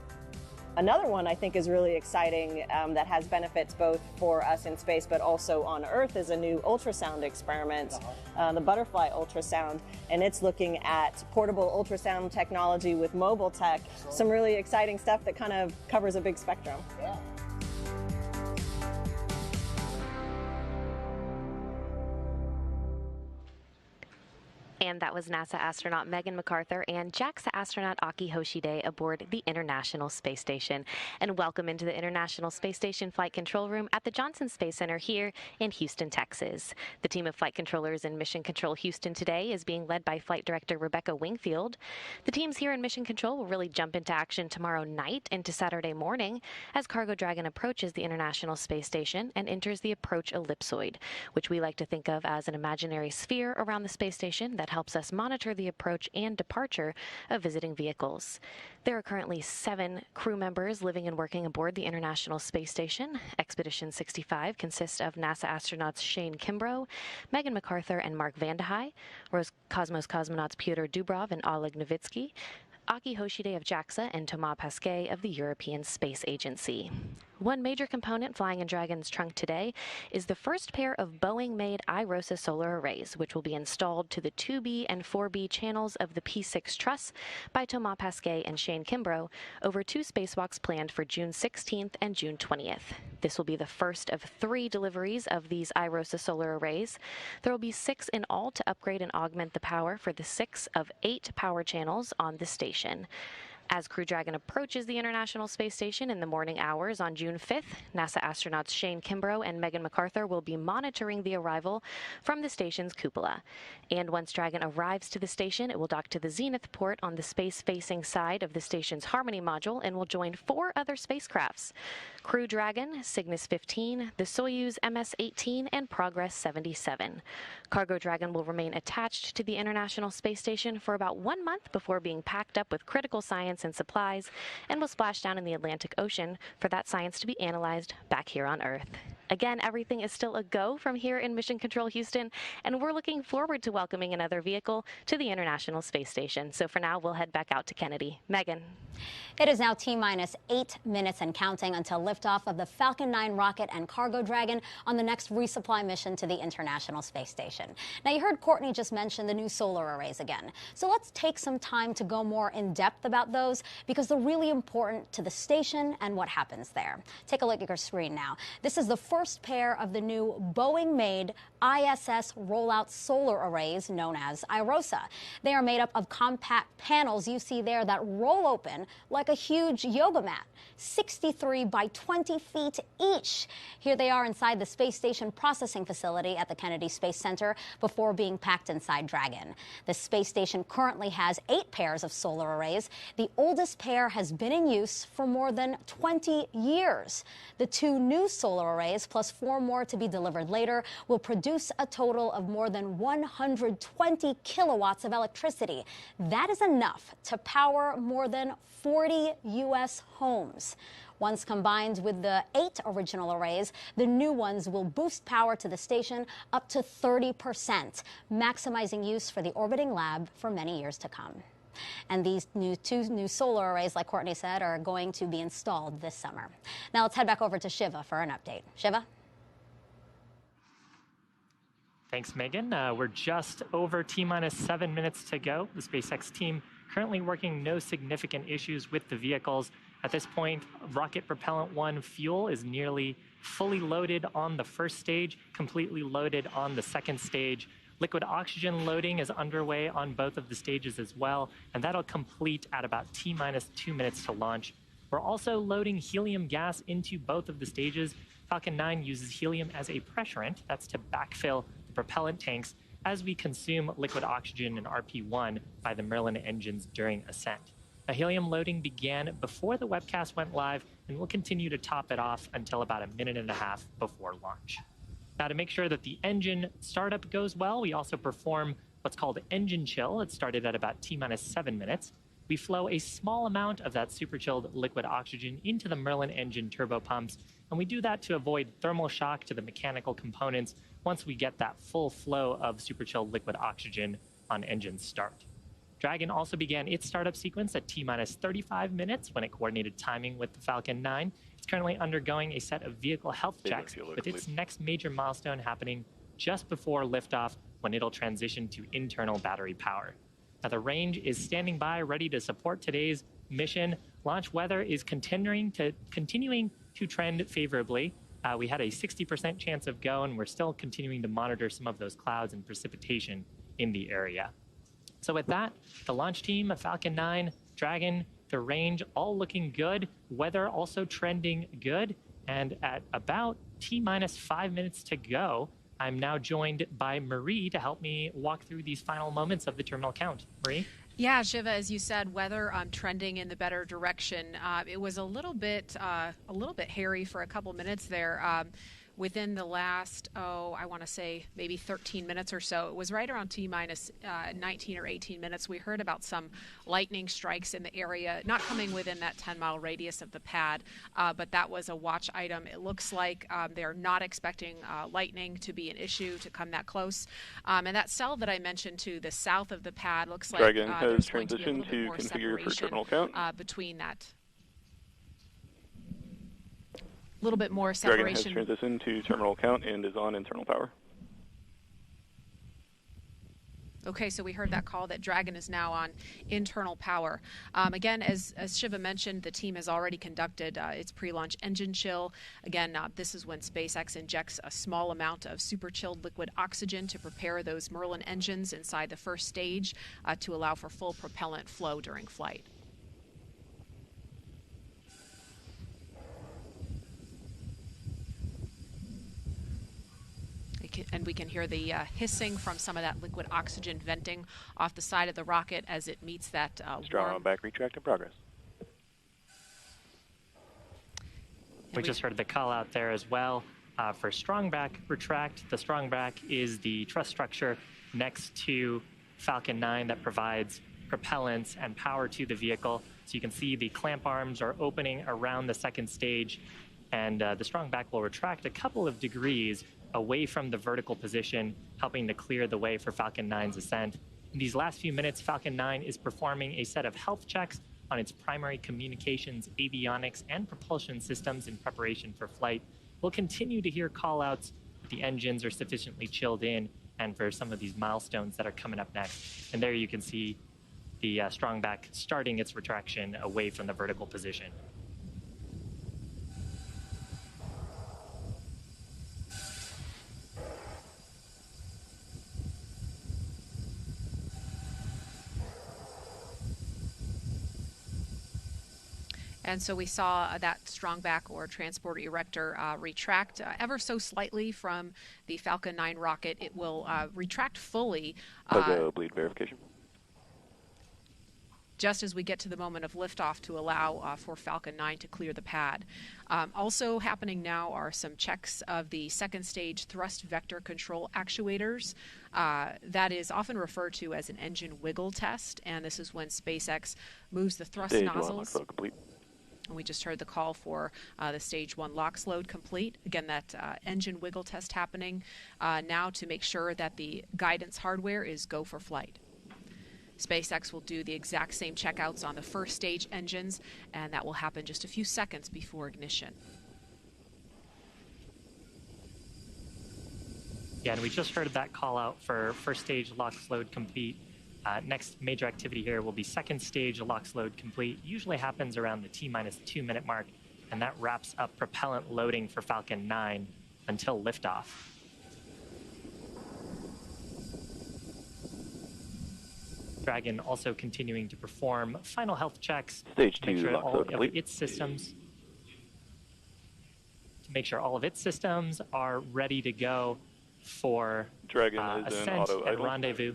Another one I think is really exciting that has benefits both for us in space but also on Earth is a new ultrasound experiment, the butterfly ultrasound, and it's looking at portable ultrasound technology with mobile tech. Some really exciting stuff that kind of covers a big spectrum. Yeah. And that was NASA astronaut Megan MacArthur and JAXA astronaut Aki Hoshide aboard the International Space Station. And welcome into the International Space Station Flight Control Room at the Johnson Space Center here in Houston, Texas. The team of flight controllers in Mission Control Houston today is being led by Flight Director Rebecca Wingfield. The teams here in Mission Control will really jump into action tomorrow night into Saturday morning as Cargo Dragon approaches the International Space Station and enters the approach ellipsoid, which we like to think of as an imaginary sphere around the space station that helps us monitor the approach and departure of visiting vehicles. There are currently 7 crew members living and working aboard the International Space Station. Expedition 65 consists of NASA astronauts Shane Kimbrough, Megan MacArthur, and Mark Vandehei, Roscosmos cosmonauts Pyotr Dubrov and Oleg Novitsky, Aki Hoshide of JAXA, and Thomas Pesquet of the European Space Agency. One major component flying in Dragon's trunk today is the first pair of Boeing-made IROSA solar arrays, which will be installed to the 2B and 4B channels of the P6 truss by Thomas Pasquet and Shane Kimbrough over 2 spacewalks planned for June 16th and June 20th. This will be the first of 3 deliveries of these IROSA solar arrays. There will be 6 in all to upgrade and augment the power for the 6 of 8 power channels on the station. As Crew Dragon approaches the International Space Station in the morning hours on June 5th, NASA astronauts Shane Kimbrough and Megan MacArthur will be monitoring the arrival from the station's cupola. And once Dragon arrives to the station, it will dock to the Zenith port on the space-facing side of the station's Harmony module and will join 4 other spacecrafts: Crew Dragon, Cygnus 15, the Soyuz MS-18, and Progress 77. Cargo Dragon will remain attached to the International Space Station for about 1 month before being packed up with critical science and supplies and will splash down in the Atlantic Ocean for that science to be analyzed back here on Earth. Again, everything is still a go from here in Mission Control Houston, and we're looking forward to welcoming another vehicle to the International Space Station. So for now, we'll head back out to Kennedy. Megan. It is now T-minus 8 minutes and counting until liftoff of the Falcon 9 rocket and Cargo Dragon on the next resupply mission to the International Space Station. Now, you heard Courtney just mention the new solar arrays again. So let's take some time to go more in depth about those, because they're really important to the station and what happens there. Take a look at your screen now. This is the first pair of the new Boeing-made ISS rollout solar arrays known as IROSA. They are made up of compact panels you see there that roll open like a huge yoga mat, 63 by 20 feet each. Here they are inside the Space Station processing facility at the Kennedy Space Center before being packed inside Dragon. The space station currently has 8 pairs of solar arrays. The oldest pair has been in use for more than 20 years. The 2 new solar arrays, plus 4 more to be delivered later, will produce a total of more than 120 kilowatts of electricity. That is enough to power more than 40 U.S. homes. Once combined with the 8 original arrays, the new ones will boost power to the station up to 30%, maximizing use for the orbiting lab for many years to come. And these 2 new solar arrays, like Courtney said, are going to be installed this summer. Now let's head back over to Shiva for an update. Shiva? Thanks, Megan. We're just over T-minus 7 minutes to go. The SpaceX team currently working no significant issues with the vehicles. At this point, Rocket Propellant 1 fuel is nearly fully loaded on the first stage, completely loaded on the second stage. Liquid oxygen loading is underway on both of the stages as well, and that'll complete at about T-minus 2 minutes to launch. We're also loading helium gas into both of the stages. Falcon 9 uses helium as a pressurant. That's to backfill the propellant tanks as we consume liquid oxygen in RP1 by the Merlin engines during ascent. The helium loading began before the webcast went live, and we'll continue to top it off until about 1.5 minutes before launch. Now, to make sure that the engine startup goes well, we also perform what's called engine chill. It started at about T-minus 7 minutes. We flow a small amount of that super chilled liquid oxygen into the Merlin engine turbopumps, and we do that to avoid thermal shock to the mechanical components once we get that full flow of super chilled liquid oxygen on engine start. Dragon also began its startup sequence at T-minus 35 minutes when it coordinated timing with the Falcon 9. It's currently undergoing a set of vehicle health checks, with its next major milestone happening just before liftoff, when it'll transition to internal battery power. Now, the range is standing by, ready to support today's mission. Launch weather is continuing to trend favorably. We had a 60% chance of go, and we're still continuing to monitor some of those clouds and precipitation in the area. So with that, the launch team, Falcon 9, Dragon, the range, all looking good. Weather also trending good. And at about T-minus 5 minutes to go, I'm now joined by Marie to help me walk through these final moments of the terminal count. Marie? Yeah, Shiva, as you said, weather trending in the better direction. It was a little bit hairy for a couple minutes there. Within the last, I want to say maybe 13 minutes or so, it was right around T-minus 19 or 18 minutes. We heard about some lightning strikes in the area, not coming within that 10-mile radius of the pad, but that was a watch item. It looks like they're not expecting lightning to be an issue to come that close. And that cell that I mentioned to the south of the pad looks like Dragon has there's going to be a transitioned little bit more to configure for separation terminal count. between that. little bit more Dragon has separation. transitioned to terminal count and is on internal power. Okay, so we heard that call that Dragon is now on internal power. Again, as Shiva mentioned, the team has already conducted its pre-launch engine chill. Again, this is when SpaceX injects a small amount of super chilled liquid oxygen to prepare those Merlin engines inside the first stage to allow for full propellant flow during flight. And we can hear the hissing from some of that liquid oxygen venting off the side of the rocket as it meets that Strong back retract in progress. We just heard the call out there as well for strong back retract. The strong back is the truss structure next to Falcon 9 that provides propellants and power to the vehicle. So you can see the clamp arms are opening around the second stage, and the strong back will retract a couple of degrees away from the vertical position, helping to clear the way for Falcon 9's ascent. In these last few minutes, Falcon 9 is performing a set of health checks on its primary communications, avionics, and propulsion systems in preparation for flight. We'll continue to hear call-outs if the engines are sufficiently chilled in and for some of these milestones that are coming up next. And there you can see the strong back starting its retraction away from the vertical position. And so we saw that strong back or transport erector retract ever so slightly from the Falcon 9 rocket. It will retract fully. Bleed verification. Just as we get to the moment of liftoff to allow for Falcon 9 to clear the pad. Also happening now are some checks of the second stage thrust vector control actuators. That is often referred to as an engine wiggle test, and this is when SpaceX moves the thrust Stage nozzles. 1 complete. And we just heard the call for the Stage 1 LOX load complete. Again, that engine wiggle test happening now to make sure that the guidance hardware is go for flight. SpaceX will do the exact same checkouts on the first stage engines, and that will happen just a few seconds before ignition. Yeah, and we just heard that call out for first stage LOX load complete. Next major activity here will be second stage LOX load complete. Usually happens around the T-2 minute mark, and that wraps up propellant loading for Falcon 9 until liftoff. Dragon also continuing to perform final health checks Stage to make 2 sure LOX all load of complete. its systems are ready to go for Dragon is in ascent auto and idle. rendezvous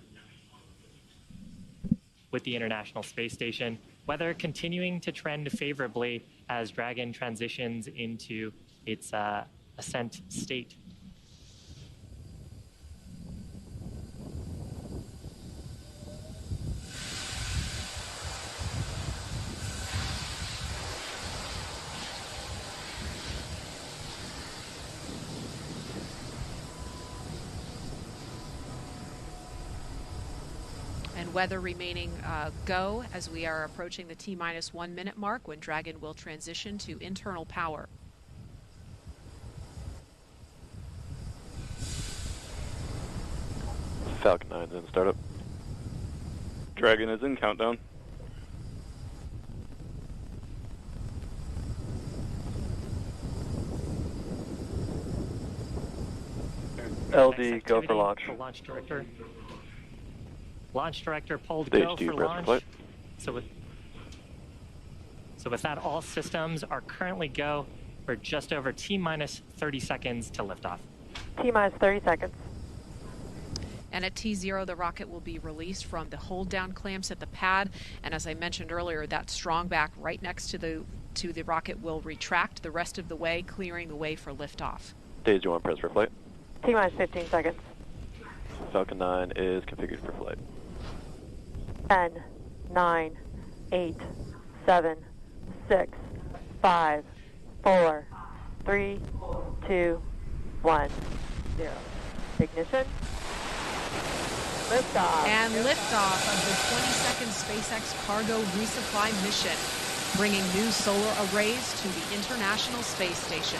with the International Space Station. Weather continuing to trend favorably as Dragon transitions into its ascent state. Weather remaining go as we are approaching the T-1 minute mark when Dragon will transition to internal power. Falcon 9's in startup. Dragon is in countdown. LD, go for launch. The launch director. Launch director pulled Stage go 2, for press launch. flight. So with that, all systems are currently go for just over T-minus 30 seconds to liftoff. T-minus 30 seconds. And at T0, the rocket will be released from the hold down clamps at the pad. And as I mentioned earlier, that strong back right next to the rocket will retract the rest of the way, clearing the way for liftoff. Stage 1, press for flight. T-minus 15 seconds. Falcon 9 is configured for flight. 10, 9, 8, 7, 6, 5, 4, 3, 2, 1, 0. Ignition. Liftoff. And liftoff of the 22nd SpaceX Cargo Resupply mission. bringing new solar arrays to the International Space Station.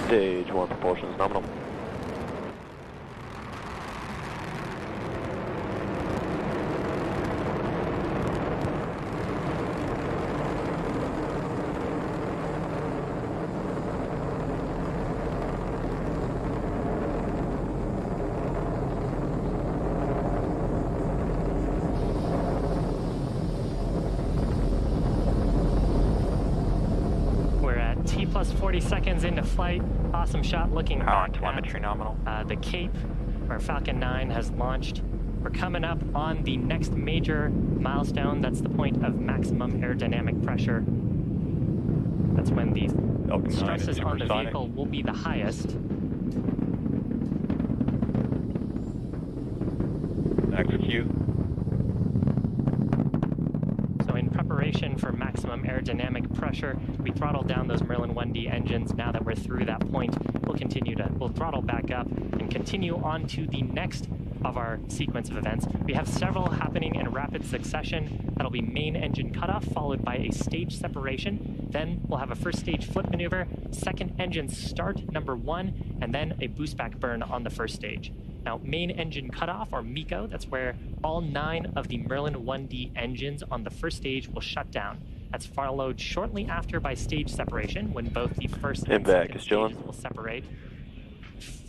Stage 1 propulsion is nominal. Plus 40 seconds into flight. Awesome shot looking Power back and telemetry nominal. The Cape, where Falcon 9 has launched. We're coming up on the next major milestone. That's the point of maximum aerodynamic pressure. That's when the Falcon 9 stresses is on the supersonic. vehicle will be the highest. Execute. So in preparation for maximum aerodynamic pressure, we throttled down those Merlin 1D engines. Now that we're through that point, we'll throttle back up and continue on to the next of our sequence of events. We have several happening in rapid succession. That'll be main engine cutoff, followed by a stage separation. Then we'll have a first stage flip maneuver, second engine start, number 1, and then a boost back burn on the first stage. Now, main engine cutoff, or MECO, that's where all 9 of the Merlin 1D engines on the first stage will shut down. That's followed shortly after by stage separation, when both the first and second stages will separate.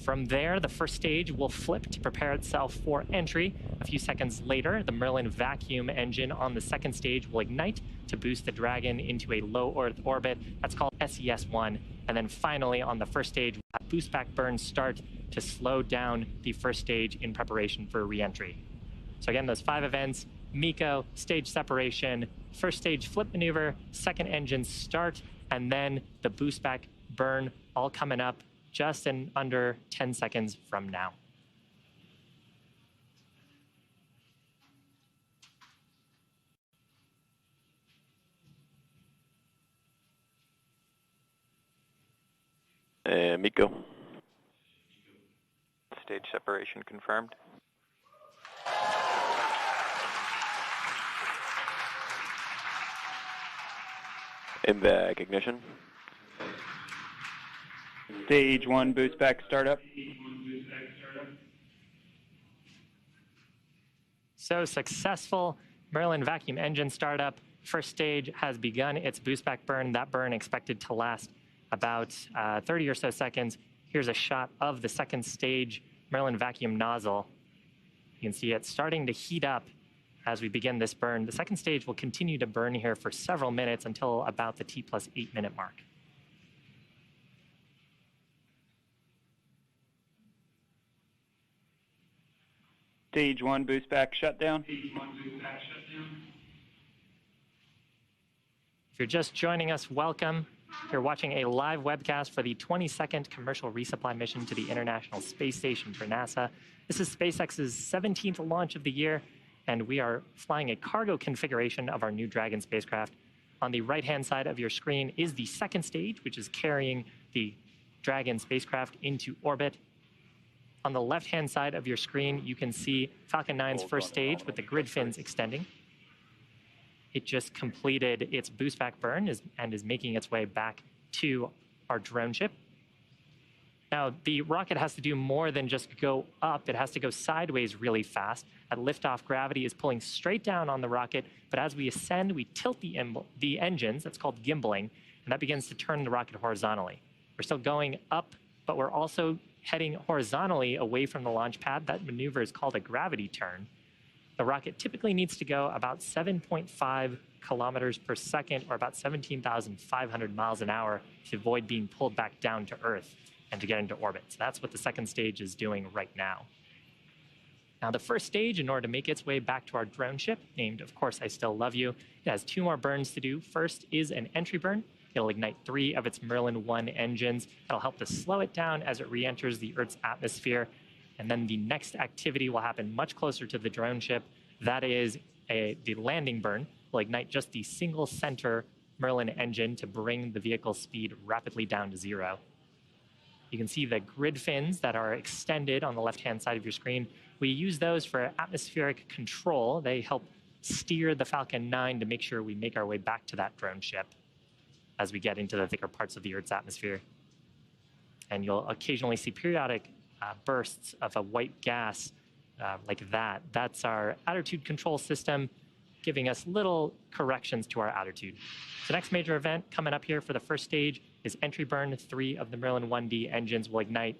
From there, the first stage will flip to prepare itself for entry. A few seconds later, the Merlin vacuum engine on the second stage will ignite to boost the Dragon into a low Earth orbit. That's called SES-1. And then finally, on the first stage, we'll have boost back burn start to slow down the first stage in preparation for re-entry. So again, those 5 events: MECO, stage separation, first stage flip maneuver, second engine start, and then the boost back burn, all coming up just in under 10 seconds from now. MECO. Stage separation confirmed. MVAC ignition. Stage 1 boost back startup. So successful Merlin vacuum engine startup. First stage has begun its boost back burn. That burn expected to last about 30 or so seconds. Here's a shot of the second stage Merlin vacuum nozzle. You can see it starting to heat up as we begin this burn. The second stage will continue to burn here for several minutes until about the T+8 minute mark. Stage 1 boost back shutdown. If you're just joining us, welcome. You're watching a live webcast for the 22nd Commercial Resupply mission to the International Space Station for NASA. This is SpaceX's 17th launch of the year, and we are flying a cargo configuration of our New Dragon spacecraft. On the right-hand side of your screen is the second stage, which is carrying the Dragon spacecraft into orbit. On the left-hand side of your screen, you can see Falcon 9's first stage with the grid fins extending. It just completed its boost back burn and is making its way back to our drone ship. Now, the rocket has to do more than just go up. It has to go sideways really fast. At liftoff, gravity is pulling straight down on the rocket, but as we ascend, we tilt the engines. That's called gimbaling, and that begins to turn the rocket horizontally. We're still going up, but we're also heading horizontally away from the launch pad. That maneuver is called a gravity turn. The rocket typically needs to go about 7.5 kilometers per second, or about 17,500 miles an hour, to avoid being pulled back down to Earth and to get into orbit. So that's what the second stage is doing right now. Now, the first stage, in order to make its way back to our drone ship, named, of course, I Still Love You, it has 2 more burns to do. First is an entry burn. It'll ignite 3 of its Merlin 1 engines. That'll help to slow it down as it re-enters the Earth's atmosphere. And then the next activity will happen much closer to the drone ship. That is the landing burn. Will ignite just the single center Merlin engine to bring the vehicle's speed rapidly down to 0. You can see the grid fins that are extended on the left-hand side of your screen. We use those for atmospheric control. They help steer the Falcon 9 to make sure we make our way back to that drone ship as we get into the thicker parts of the Earth's atmosphere. And you'll occasionally see periodic bursts of a white gas like that. That's our attitude control system giving us little corrections to our attitude. The next major event coming up here for the first stage is entry burn. 3 of the Merlin 1D engines will ignite.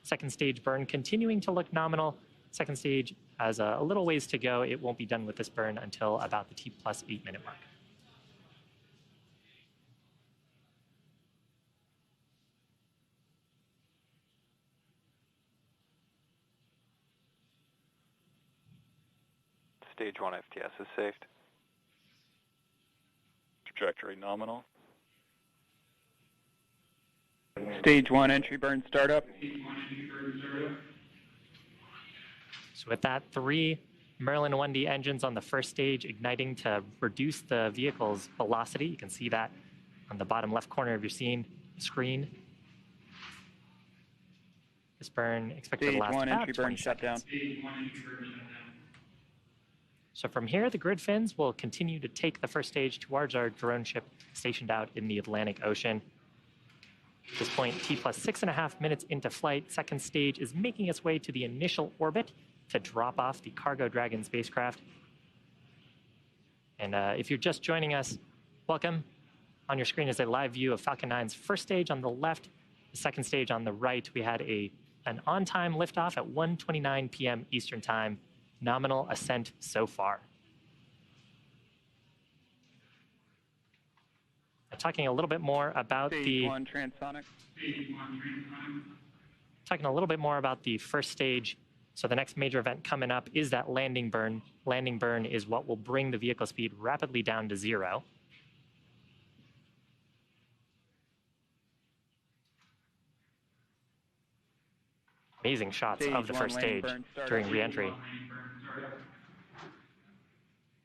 Second stage burn continuing to look nominal. Second stage has a little ways to go. It won't be done with this burn until about the T+8 minute mark. Stage 1 FTS is saved. Trajectory nominal. Stage 1 entry burn startup. So with that, 3 Merlin 1D engines on the first stage igniting to reduce the vehicle's velocity. You can see that on the bottom left corner of your screen. This burn expected to last about 20 seconds. So from here, the grid fins will continue to take the first stage towards our drone ship stationed out in the Atlantic Ocean. At this point, T+6.5 minutes into flight, second stage is making its way to the initial orbit to drop off the Cargo Dragon spacecraft. And if you're just joining us, welcome. On your screen is a live view of Falcon 9's first stage on the left, the second stage on the right. We had an on-time liftoff at 1:29 p.m. Eastern Time. Nominal ascent so far. Talking a little bit more about Stage 1 transonic. Talking a little bit more about the first stage. So the next major event coming up is that landing burn. Landing burn is what will bring the vehicle speed rapidly down to 0. Amazing shots of the first stage during re-entry.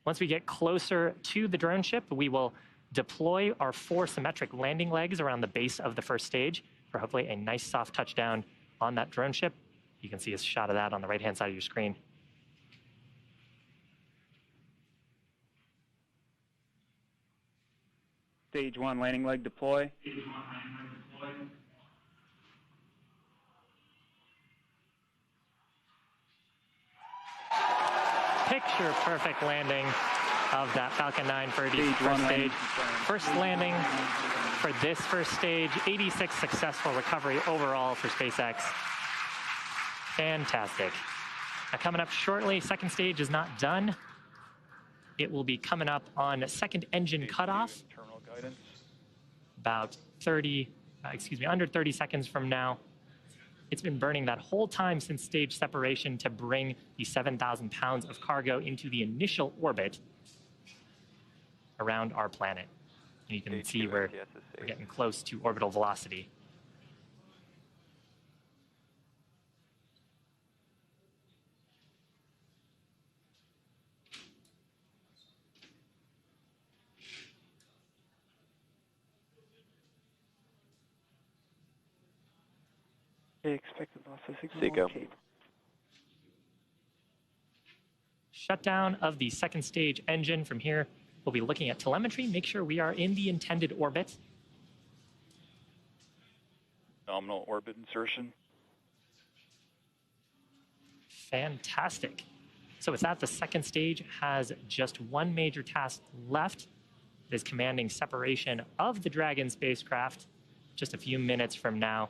Once we get closer to the drone ship, we will deploy our 4 symmetric landing legs around the base of the first stage for hopefully a nice soft touchdown on that drone ship. You can see a shot of that on the right-hand side of your screen. Stage 1 landing leg deploy. Picture perfect landing of that Falcon 9 for the first stage. First landing for this first stage. 86 successful recovery overall for SpaceX. Fantastic. Now coming up shortly, second stage is not done. It will be coming up on second engine cutoff. About under 30 seconds from now. It's been burning that whole time since stage separation to bring the 7,000 pounds of cargo into the initial orbit around our planet. And you can see we're getting close to orbital velocity. Expected loss of signal. Shutdown of the second stage engine. From here, we'll be looking at telemetry, make sure we are in the intended orbit. Nominal orbit insertion. Fantastic. So with that, the second stage has just one major task left. It is commanding separation of the Dragon spacecraft just a few minutes from now.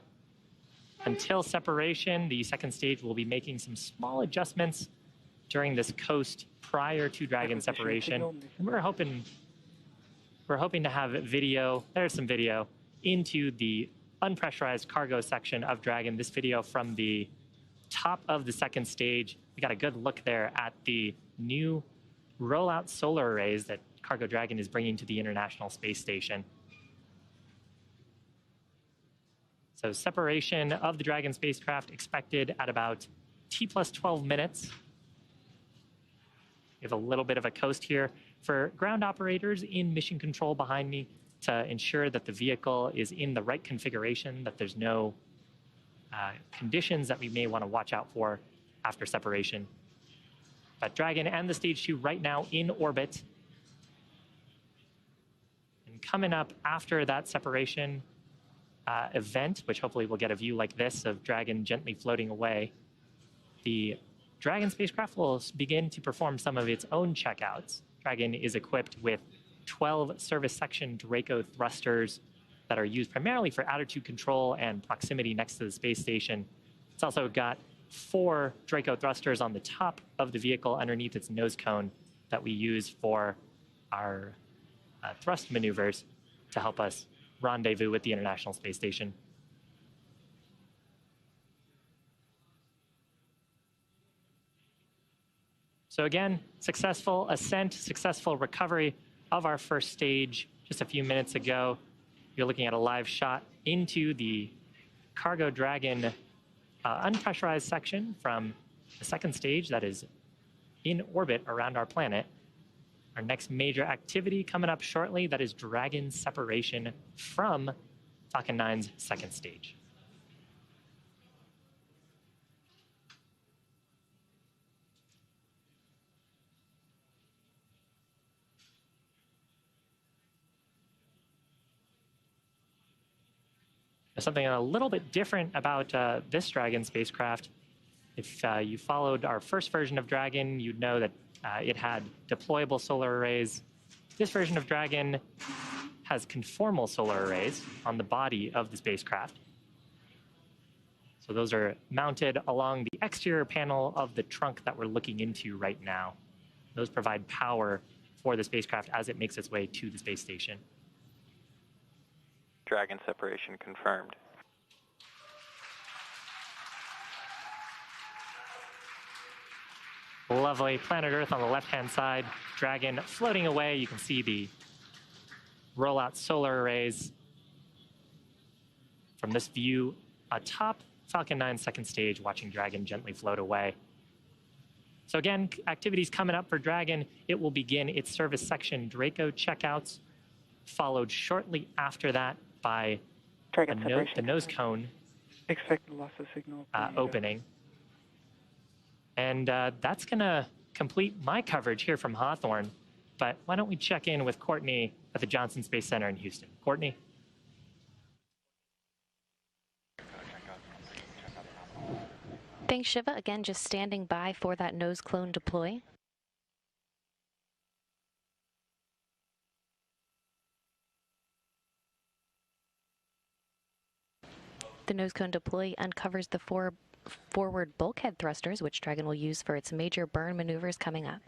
Until separation, the second stage will be making some small adjustments during this coast prior to Dragon separation. And we're hoping to have video, there's some video, into the unpressurized cargo section of Dragon. This video from the top of the second stage. We got a good look there at the new rollout solar arrays that Cargo Dragon is bringing to the International Space Station. So separation of the Dragon spacecraft expected at about T+12 minutes. We have a little bit of a coast here for ground operators in mission control behind me to ensure that the vehicle is in the right configuration, that there's no conditions that we may want to watch out for after separation. But Dragon and the Stage 2 right now in orbit. And coming up after that separation event, which hopefully we'll get a view like this of Dragon gently floating away, the Dragon spacecraft will begin to perform some of its own checkouts. Dragon is equipped with 12 service section Draco thrusters that are used primarily for attitude control and proximity next to the space station. It's also got 4 Draco thrusters on the top of the vehicle underneath its nose cone that we use for our thrust maneuvers to help us rendezvous with the International Space Station. So again, successful ascent, successful recovery of our first stage just a few minutes ago. You're looking at a live shot into the Cargo Dragon unpressurized section from the second stage that is in orbit around our planet. Our next major activity coming up shortly, that is Dragon separation from Falcon 9's second stage. Something a little bit different about this Dragon spacecraft. If you followed our first version of Dragon, you'd know that it had deployable solar arrays. This version of Dragon has conformal solar arrays on the body of the spacecraft. So those are mounted along the exterior panel of the trunk that we're looking into right now. Those provide power for the spacecraft as it makes its way to the space station. Dragon separation confirmed. Lovely planet Earth on the left-hand side, Dragon floating away. You can see the rollout solar arrays from this view atop Falcon 9 second stage, watching Dragon gently float away. So again, activities coming up for Dragon. It will begin its service section Draco checkouts, followed shortly after that by the nose cone Expect loss of signal opening. And that's going to complete my coverage here from Hawthorne. But why don't we check in with Courtney at the Johnson Space Center in Houston. Courtney? Thanks, Shiva. Again, just standing by for that nose cone deploy. The nose cone deploy uncovers the 4 forward bulkhead thrusters, which Dragon will use for its major burn maneuvers coming up.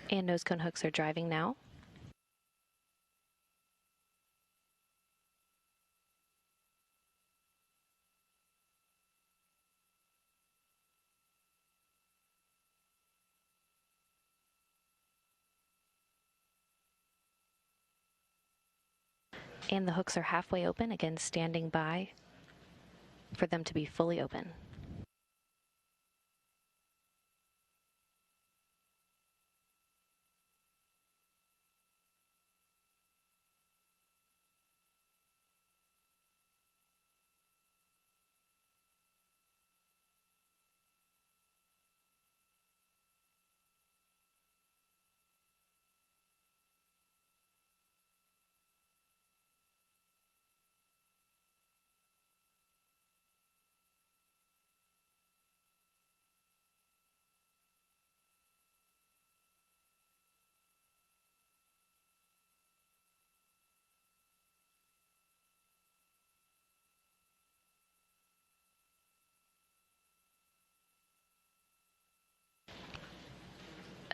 And nose cone hooks are driving now. And the hooks are halfway open, again standing by for them to be fully open.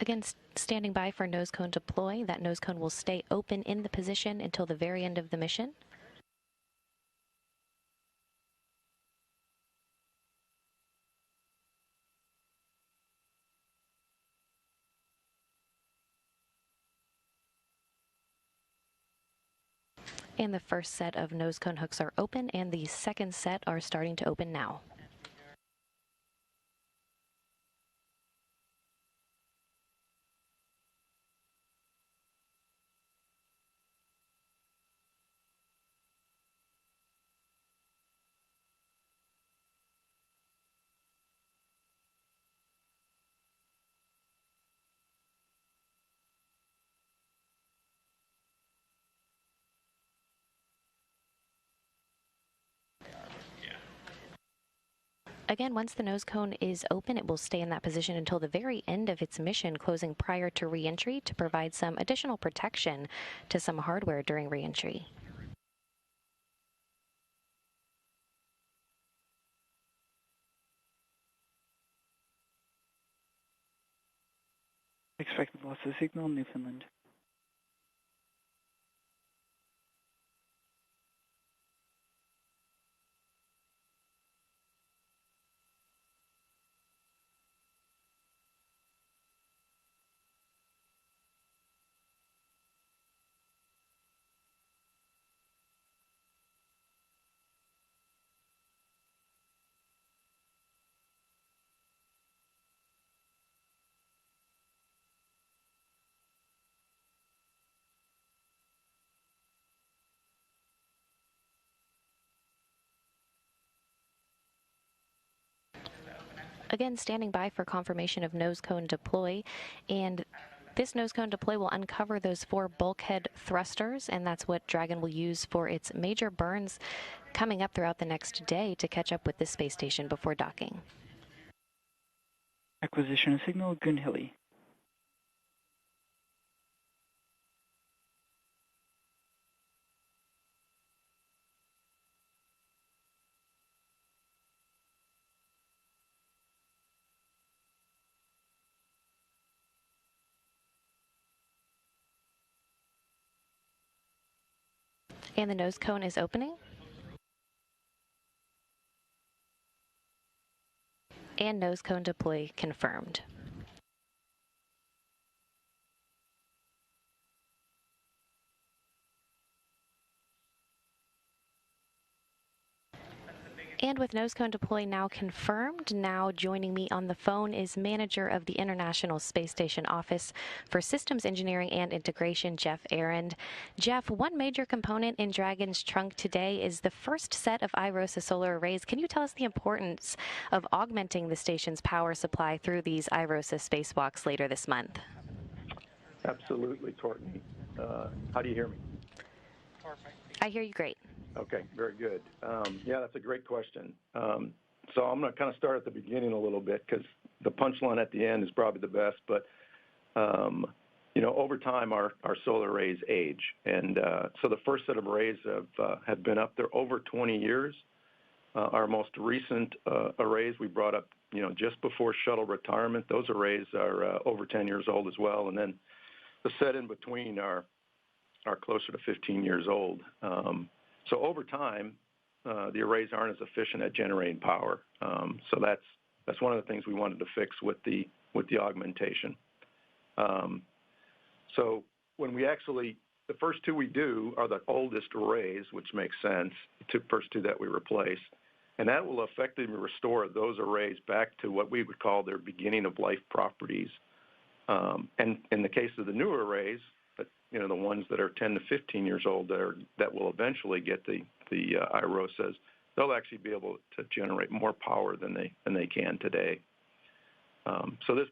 Again, standing by for nose cone deploy. That nose cone will stay open in the position until the very end of the mission. And the first set of nose cone hooks are open, and the second set are starting to open now. Again, once the nose cone is open, it will stay in that position until the very end of its mission, closing prior to re-entry to provide some additional protection to some hardware during re-entry. Expected loss of signal, Newfoundland. Again, standing by for confirmation of nose cone deploy, and this nose cone deploy will uncover those 4 bulkhead thrusters, and that's what Dragon will use for its major burns coming up throughout the next day to catch up with the space station before docking. Acquisition of signal, Gunhilly. And the nose cone is opening. And nose cone deploy confirmed. And with nose cone deploy now confirmed, now joining me on the phone is manager of the International Space Station Office for Systems Engineering and Integration, Jeff Arend. Jeff, one major component in Dragon's trunk today is the first set of IROSA solar arrays. Can you tell us the importance of augmenting the station's power supply through these IROSA spacewalks later this month? Absolutely, Courtney. How do you hear me? I hear you great. Okay, very good. Yeah, that's a great question. So I'm going to kind of start at the beginning a little bit because the punchline at the end is probably the best. But, over time, our solar arrays age. And so the first set of arrays have been up there over 20 years. Our most recent arrays we brought up, just before shuttle retirement. Those arrays are over 10 years old as well. And then the set in between are closer to 15 years old. So over time, the arrays aren't as efficient at generating power. So that's one of the things we wanted to fix with the augmentation. So when we the first 2 we do are the oldest arrays, which makes sense, the first 2 that we replace. And that will effectively restore those arrays back to what we would call their beginning of life properties. And in the case of the newer arrays, the ones that are 10 to 15 years old that will eventually get the IROSAs, they'll actually be able to generate more power than they can today. So this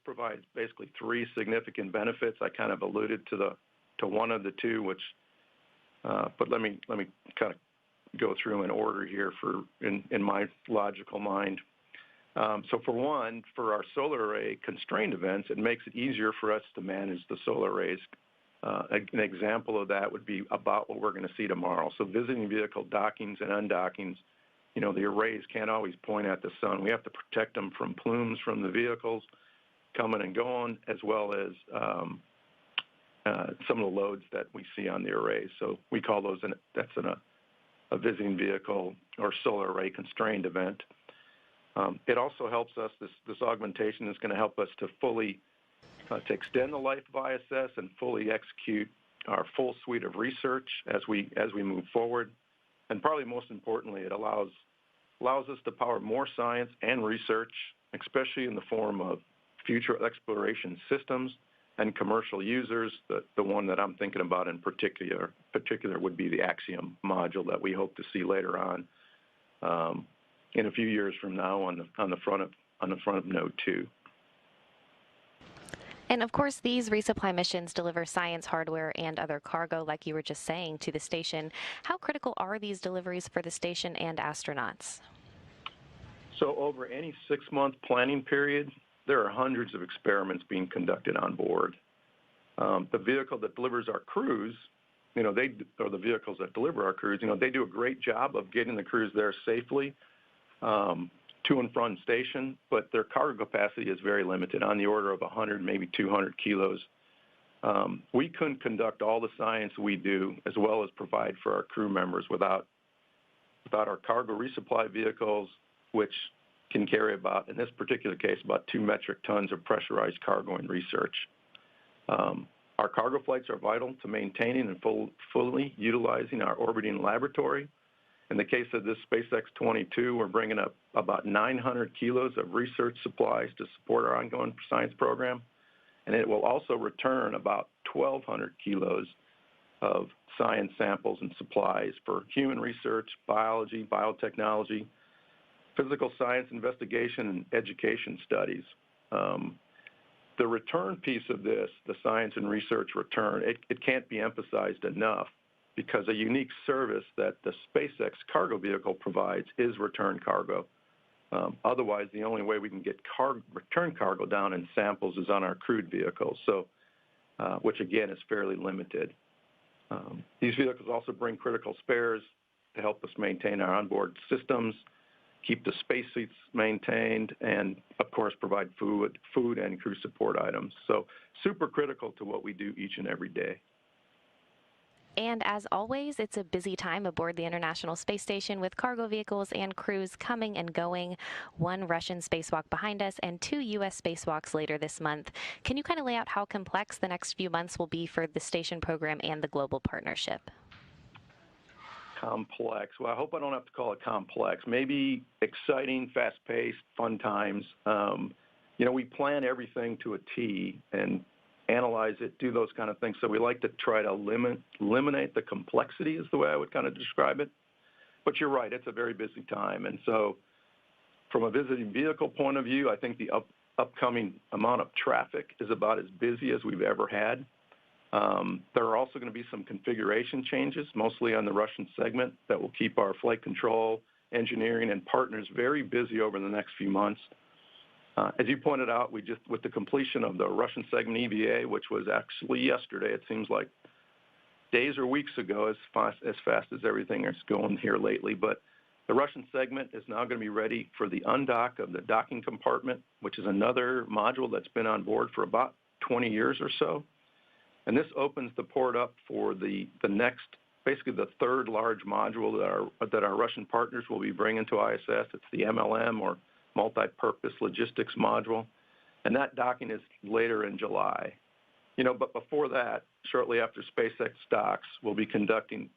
provides basically 3 significant benefits. I kind of alluded to one of the 2, but let me kind of go through in order here in my logical mind. So for one, for our solar array constrained events, it makes it easier for us to manage the solar arrays. An example of that would be about what we're going to see tomorrow. So visiting vehicle dockings and undockings, the arrays can't always point at the sun. We have to protect them from plumes from the vehicles coming and going, as well as some of the loads that we see on the arrays. So we call those, that's a visiting vehicle or solar array constrained event. It also helps us, this augmentation is going to help us to fully to extend the life of ISS and fully execute our full suite of research as we move forward. And probably most importantly, it allows us to power more science and research, especially in the form of future exploration systems and commercial users. The one that I'm thinking about in particular would be the Axiom module that we hope to see later on in a few years from now on the front of Node 2. And of course, these resupply missions deliver science, hardware, and other cargo, like you were just saying, to the station. How critical are these deliveries for the station and astronauts? So over any 6-month planning period, there are hundreds of experiments being conducted on board. The vehicle that delivers our crews, the vehicles that deliver our crews, they do a great job of getting the crews there safely to and from station, but their cargo capacity is very limited, on the order of 100, maybe 200 kilos. We couldn't conduct all the science we do, as well as provide for our crew members, without our cargo resupply vehicles, which can carry about, in this particular case, about 2 metric tons of pressurized cargo and research. Our cargo flights are vital to maintaining and fully utilizing our orbiting laboratory. In the case of this SpaceX 22, we're bringing up about 900 kilos of research supplies to support our ongoing science program, and it will also return about 1,200 kilos of science samples and supplies for human research, biology, biotechnology, physical science investigation, and education studies. The return piece of this, the science and research return, it can't be emphasized enough, because a unique service that the SpaceX cargo vehicle provides is return cargo. Otherwise, the only way we can get return cargo down in samples is on our crewed vehicles, which again is fairly limited. These vehicles also bring critical spares to help us maintain our onboard systems, keep the spacesuits maintained, and of course provide food and crew support items. So super critical to what we do each and every day. And as always, it's a busy time aboard the International Space Station, with cargo vehicles and crews coming and going. 1 Russian spacewalk behind us and 2 U.S. spacewalks later this month. Can you kind of lay out how complex the next few months will be for the station program and the global partnership? Complex. Well, I hope I don't have to call it complex. Maybe exciting, fast-paced, fun times. We plan everything to a T and analyze it, do those kind of things. So we like to try to eliminate the complexity, is the way I would kind of describe it. But you're right, it's a very busy time. And so from a visiting vehicle point of view, I think the upcoming amount of traffic is about as busy as we've ever had. There are also going to be some configuration changes, mostly on the Russian segment, that will keep our flight control, engineering, and partners very busy over the next few months. As you pointed out, with the completion of the Russian segment EVA, which was actually yesterday, it seems like days or weeks ago, as fast as everything is going here lately. But the Russian segment is now going to be ready for the undock of the docking compartment, which is another module that's been on board for about 20 years or so. And this opens the port up for the next, basically the 3rd large module that our Russian partners will be bringing to ISS. It's the MLM, or Multi-Purpose Logistics Module, and that docking is later in July. But before that, shortly after SpaceX docks, we'll be conducting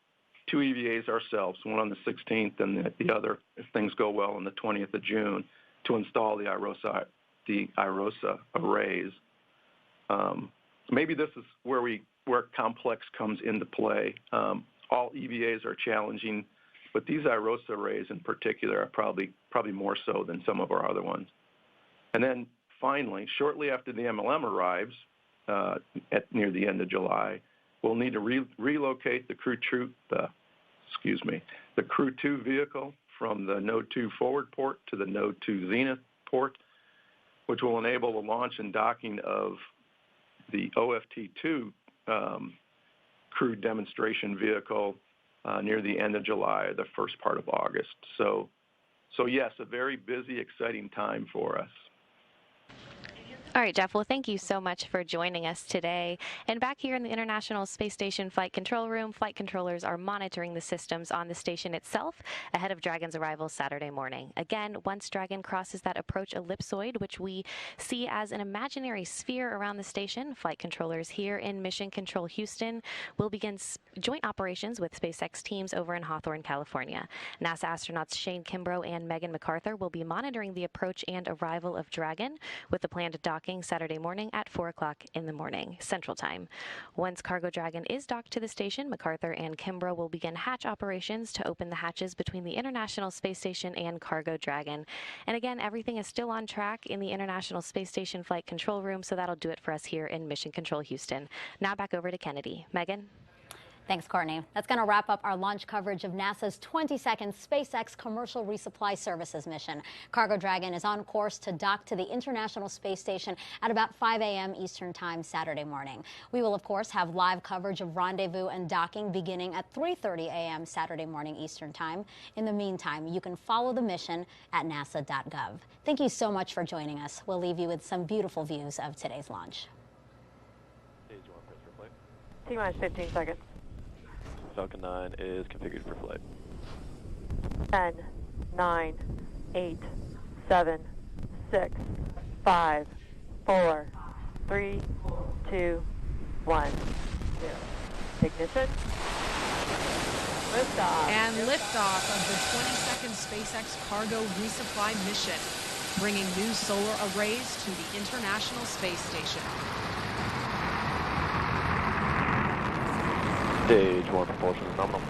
2 EVAs ourselves, one on the 16th and the other, if things go well, on the 20th of June, to install the IROSA arrays. Maybe this is where complex comes into play. All EVAs are challenging, but these IROSA arrays in particular are probably more so than some of our other ones. And then finally, shortly after the MLM arrives, near the end of July, we'll need to relocate the Crew 2 vehicle from the Node 2 forward port to the Node 2 zenith port, which will enable the launch and docking of the OFT-2 crew demonstration vehicle near the end of July or the first part of August. So yes, a very busy, exciting time for us. All right, Jeff, well, thank you so much for joining us today. And back here in the International Space Station Flight Control Room, flight controllers are monitoring the systems on the station itself ahead of Dragon's arrival Saturday morning. Again, once Dragon crosses that approach ellipsoid, which we see as an imaginary sphere around the station, flight controllers here in Mission Control Houston will begin joint operations with SpaceX teams over in Hawthorne, California. NASA astronauts Shane Kimbrough and Megan MacArthur will be monitoring the approach and arrival of Dragon with the planned docking Saturday morning at 4 o'clock in the morning, Central Time. Once Cargo Dragon is docked to the station, MacArthur and Kimbrough will begin hatch operations to open the hatches between the International Space Station and Cargo Dragon. And again, everything is still on track in the International Space Station Flight Control Room, so that'll do it for us here in Mission Control Houston. Now back over to Kennedy. Megan? Thanks, Courtney. That's going to wrap up our launch coverage of NASA's 22nd SpaceX Commercial Resupply Services mission. Cargo Dragon is on course to dock to the International Space Station at about 5 a.m. Eastern Time Saturday morning. We will, of course, have live coverage of rendezvous and docking beginning at 3:30 a.m. Saturday morning Eastern Time. In the meantime, you can follow the mission at nasa.gov. Thank you so much for joining us. We'll leave you with some beautiful views of today's launch. T-minus 15 seconds. Falcon 9 is configured for flight. 10, 9, 8, 7, 6, 5, 4, 3, 2, 1, 0. Ignition. Liftoff. And liftoff of the 22nd SpaceX Cargo Resupply mission, bringing new solar arrays to the International Space Station. Stage 1 propulsion is nominal.